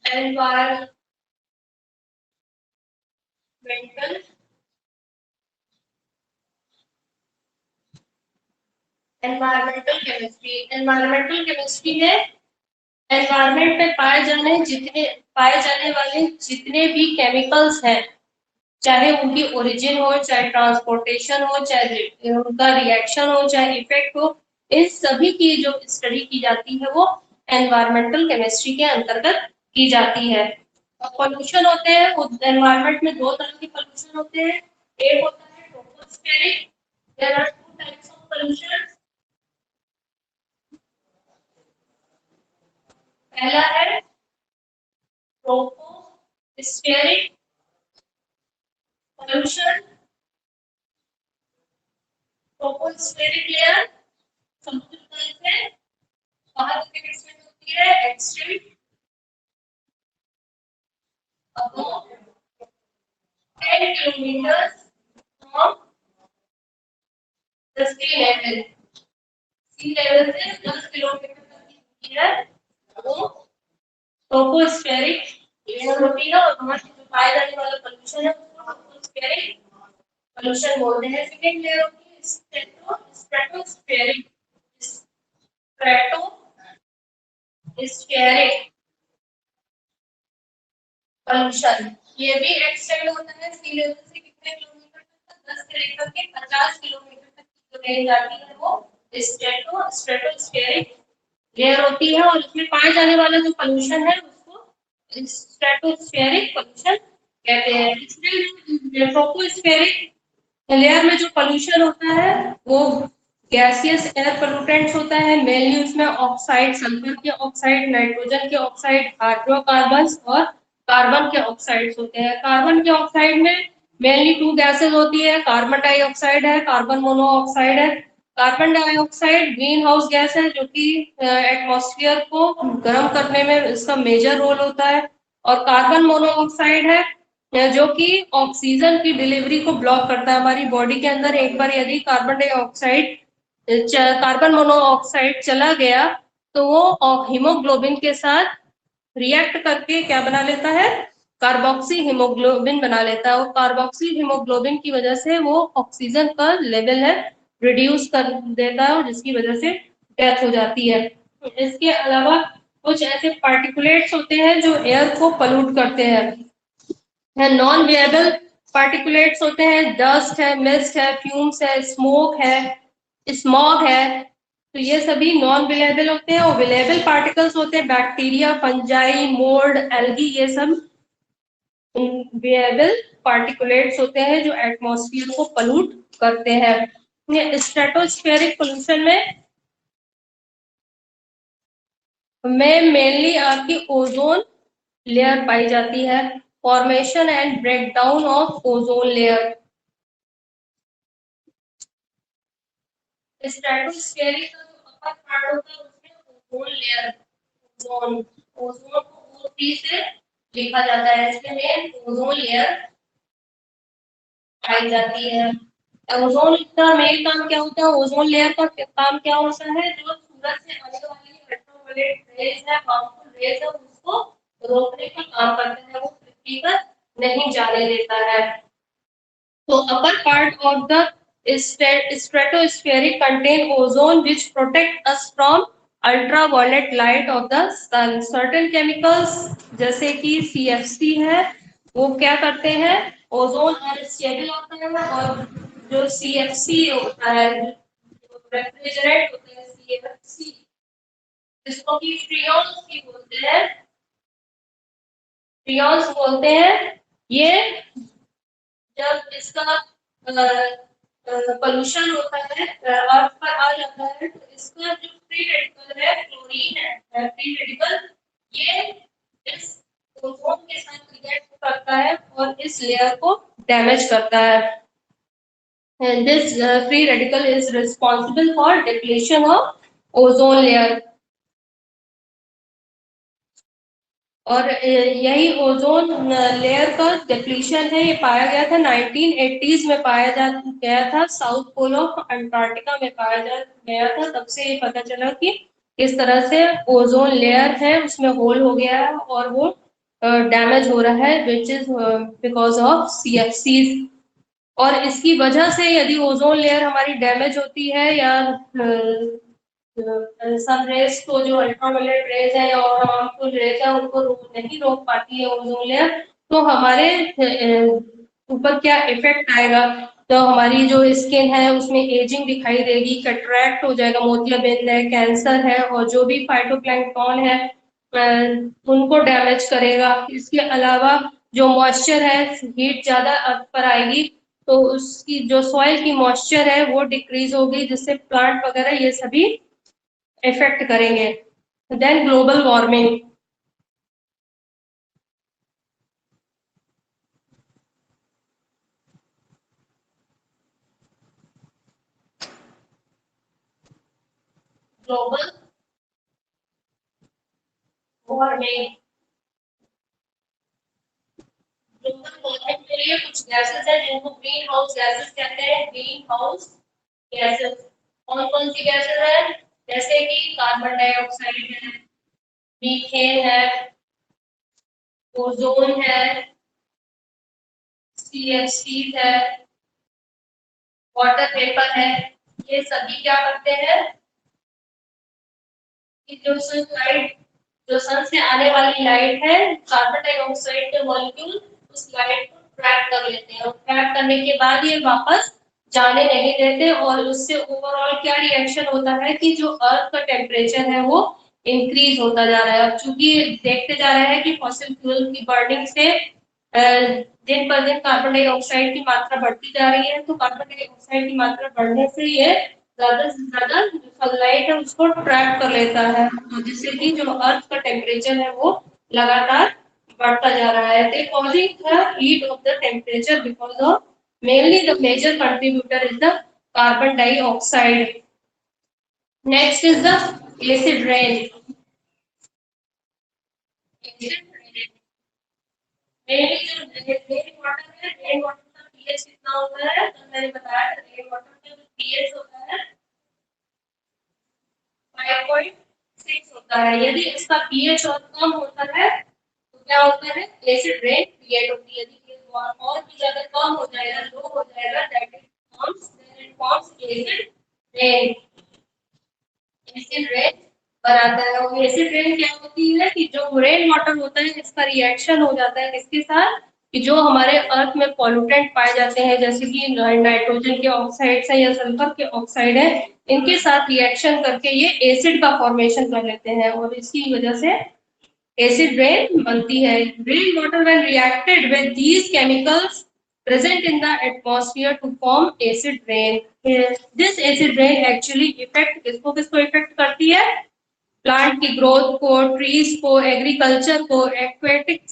Environmental environmental chemistry, environmental chemistry में एनवायरमेंट में पाए जाने वाले जितने भी केमिकल्स हैं, चाहे उनकी ओरिजिन हो, चाहे ट्रांसपोर्टेशन हो, चाहे उनका रिएक्शन हो, चाहे इफेक्ट हो, इन सभी की जो स्टडी की जाती है वो एनवायरमेंटल केमिस्ट्री के अंतर्गत की जाती है। पॉल्यूशन होते हैं, एनवायरमेंट में दो तरह के पॉल्यूशन होते हैं। एक होता है tropospheric, there are two types of pollution. पहला है ट्रोपोस्फेरिक पॉल्यूशन, ट्रोपोस्फेरिक लेयर समुद्र तल से बाहर की एक्सटेंड होती है, extreme above 10 kilometers from the sea level. Sea level से 10 किलोमीटर तक की होती है वो ट्रोपोस्फेरिक लेयर होती है, और वहां से जो पाया जाने वाला पोल्यूशन है उसको ट्रोपोस्फेरिक पोल्यूशन बोलते हैं। सेकंड लेयर होती है स्ट्रेटोस्फेरिक स्ट्रेटोस्फेरिक पोल्यूशन। ये भी एक्सटेंड होता है सी लेवल से कितने किलोमीटर तक, 10 से लेकर के 50 किलोमीटर तक की जो रेंज आती है वो स्ट्रेटोस्फेरिक लेयर होती है, और इसमें पाए जाने वाला जो पोल्यूशन है उसको स्ट्रेटोस्फेरिक पोल्यूशन कहते हैं। इसमें ट्रोपोस्फेरिक लेयर में जो पोल्यूशन होता है वो गैसियस एयर पोल्यूटेंट्स होता है, मेनली उसमें ऑक्साइड, सल्फर के ऑक्साइड, नाइट्रोजन के ऑक्साइड, हाइड्रोकार्बन्स और कार्बन के ऑक्साइड्स होते हैं। कार्बन के ऑक्साइड में मेनली 2 गैसेस होती है, कार्बन डाइऑक्साइड है, कार्बन मोनोऑक्साइड है। Carbon dioxide green house gas है जो कि एटमॉस्फेयर को गर्म करने में इसका मेजर रोल होता है, और कार्बन मोनोऑक्साइड है जो कि ऑक्सीजन की डिलीवरी को ब्लॉक करता है। हमारी बॉडी के अंदर एक बार यदि कार्बन मोनोऑक्साइड चला गया तो वो हीमोग्लोबिन के साथ रिएक्ट करके क्या बना लेता है, कार्बोक्सी हीमोग्लोबिन बना लेता है, और कार्बोक्सी हीमोग्लोबिन की वजह से वो ऑक्सीजन का लेवल है रिड्यूस कर देता है, और जिसकी वजह से डेथ हो जाती है। इसके अलावा कुछ ऐसे पार्टिकुलेट्स होते हैं जो एयर को पॉल्यूट करते हैं। नॉन वेएबल पार्टिकुलेट्स होते हैं, डस्ट है, मिस्ट है, फ्यूम्स है, स्मोक है, स्मॉग है, तो ये सभी नॉन विलेबल होते हैं। और विलेबल पार्टिकल्स होते हैं बैक्टीरिया, फंजाई, मोल्ड, एल्गी, ये सब विलेबल पार्टिकुलेट्स होते हैं जो एटमॉस्फेयर को पॉल्यूट करते हैं। स्ट्रेटोस्फेरिक पोल्यूशन में मेनली आपकी ओजोन लेयर पाई जाती है, formation and breakdown of ozone layer. Stratospheric का जो अपर पार्ट होता है उसमें ओजोन लेयर, ओजोन को O3 से लिखा जाता है, इसमें मेन ओजोन लेयर पाई जाती है। ओजोन का मेन काम क्या होता है, ओजोन लेयर का काम क्या होता है, जो सूरज से आने वाली अल्ट्रावायलेट रेज है, हार्मफुल रेज है, उसको रोकने का काम करता है, वो पृथ्वी पर नहीं जाने देता है। तो upper part of the stratospheric contain ozone which protect us from ultraviolet light of the sun. Certain chemicals जैसे कि CFC है वो क्या करते हैं, ओजोन अनस्टेबल होता है, और जो CFC होता है, रेफ्रिजरेंट होता है CFC, जिसको कि फ्रियोल्स बोलते हैं, ये जब इसका पोल्यूशन होता है अर्थ पर आ जाता है तो इसका जो फ्री रेडिकल है, क्लोरीन है, फ्री रेडिकल, ये इस ओजोन के साथ रिएक्ट करता है और इस लेयर को डैमेज करता है। This free radical is responsible for depletion of ozone layer. और यही ओजोन लेयर का डिप्लीशन है, ये पाया गया था 1980s में, पाया गया था साउथ पोल ऑफ अंटार्कटिका में पाया गया था। तब से ये पता चला कि किस तरह से ओजोन लेयर है उसमें होल हो गया है और वो डैमेज हो रहा है, which is because of CFCs। और इसकी वजह से यदि ओजोन लेयर हमारी डैमेज होती है या सन रेज को, जो अल्ट्रावायलेट रेज है और हार्मफुल रेज है, उनको नहीं रोक पाती है ओजोन लेयर, तो हमारे ऊपर क्या इफेक्ट आएगा, तो हमारी जो स्किन है उसमें एजिंग दिखाई देगी, कैटरैक्ट हो जाएगा, मोतियाबिंद है, कैंसर है, और जो भी फाइटोप्लैंक्टन है उनको डैमेज करेगा। इसके अलावा जो मॉइस्चर है, हीट ज्यादा अर्थ पर आएगी तो उसकी जो सॉइल की मॉइस्चर है वो डिक्रीज होगी, जिससे प्लांट वगैरह ये सभी इफेक्ट करेंगे। Then global warming, global warming. Global warming के लिए कुछ गैसेस हैं जिनको ग्रीन हाउस गैसेस कहते हैं। ग्रीन हाउस गैसेस कौन कौन सी गैसेस हैं? जैसे कि कार्बन डाइऑक्साइड है, मीथेन है, ओजोन है, सीएफसी है, वाटर वेपर है। ये सभी क्या करते हैं कि जो सन से आने वाली लाइट है, कार्बन डाइऑक्साइड के मॉलिक्यूल उस लाइट को ट्रैप कर लेते हैं और ट्रैप करने के बाद ये वापस जाने नहीं देते और उससे ओवरऑल क्या रिएक्शन होता है कि जो अर्थ का टेम्परेचर है वो इंक्रीज होता जा रहा है। अब चूंकि देखते जा रहे हैं कि फॉसिल फ्यूल की बर्निंग से दिन पर दिन कार्बन डाइऑक्साइड की मात्रा बढ़ती जा रही है, तो कार्बन डाइऑक्साइड की मात्रा बढ़ने से ये ज्यादा से ज्यादा सनलाइट है उसको ट्रैप कर लेता है, तो जिससे कि जो अर्थ का टेम्परेचर है वो लगातार बढ़ता जा रहा है। दे causing the heat of the temperature because of mainly the major contributor is the carbon dioxide. Next is the acid rain. Mainly जो रेन वाटर है, रेन वाटर का पीएच कितना होता है? तो मैंने बताया रेन वाटर का जो पीएच होता है 5.6 होता है। यदि इसका पीएच और कम होता है तो क्या होता है? एसिड रेन क्रिएट होती है। यदि ये और भी ज्यादा कम हो जाएगा, लो हो जाएगा, that is forms acid rain. Acid rain बनाता है। और एसिड रेन क्या होती है कि जो रेन वाटर होता है इसका रिएक्शन हो जाता है किसके साथ कि जो हमारे अर्थ में पॉल्यूटेंट पाए जाते हैं जैसे कि नाइट्रोजन के ऑक्साइड है या सल्फर के ऑक्साइड है, इनके साथ रिएक्शन करके ये एसिड का फॉर्मेशन कर लेते हैं और इसकी वजह से एसिड रेन बनती है। Rain water when reacted with these chemicals present in the atmosphere to form acid rain. This acid rain actually effect किसको किसको इफेक्ट करती है? प्लांट की ग्रोथ को, ट्रीज को, एग्रीकल्चर को, एक्वेटिक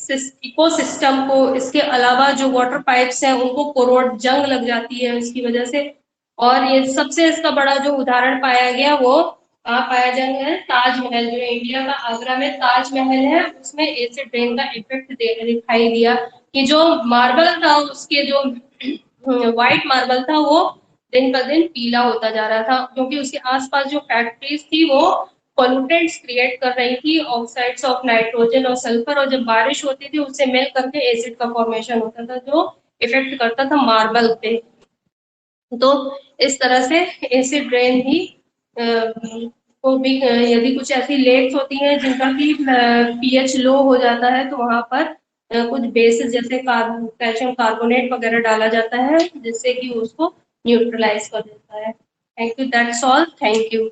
इकोसिस्टम को। इसके अलावा जो वाटर पाइप्स हैं उनको कोरोड जंग लग जाती है इसकी वजह से। और ये सबसे इसका बड़ा जो उदाहरण पाया गया वो कहाँ पाया गया है? ताजमहल, जो इंडिया का आगरा में ताजमहल है उसमें एसिड रेन का इफेक्ट दिखाई दिया कि जो मार्बल था उसके जो व्हाइट मार्बल था वो दिन ब दिन पीला होता जा रहा था क्योंकि उसके आसपास जो फैक्ट्रीज थी वो पोल्यूटेंट्स क्रिएट कर रही थी, ऑक्साइड्स ऑफ नाइट्रोजन और सल्फर, और जब बारिश होती थी उससे मिल करके एसिड का फॉर्मेशन होता था जो इफेक्ट करता था मार्बल पे। तो इस तरह से एसिड रेन भी को भी यदि कुछ ऐसी लेक्स होती हैं जिनका की पीएच लो हो जाता है तो वहां पर कुछ बेसिस जैसे कैल्शियम कार्बोनेट वगैरह डाला जाता है जिससे कि उसको न्यूट्रलाइज कर देता है। Thank you, that's all, thank you.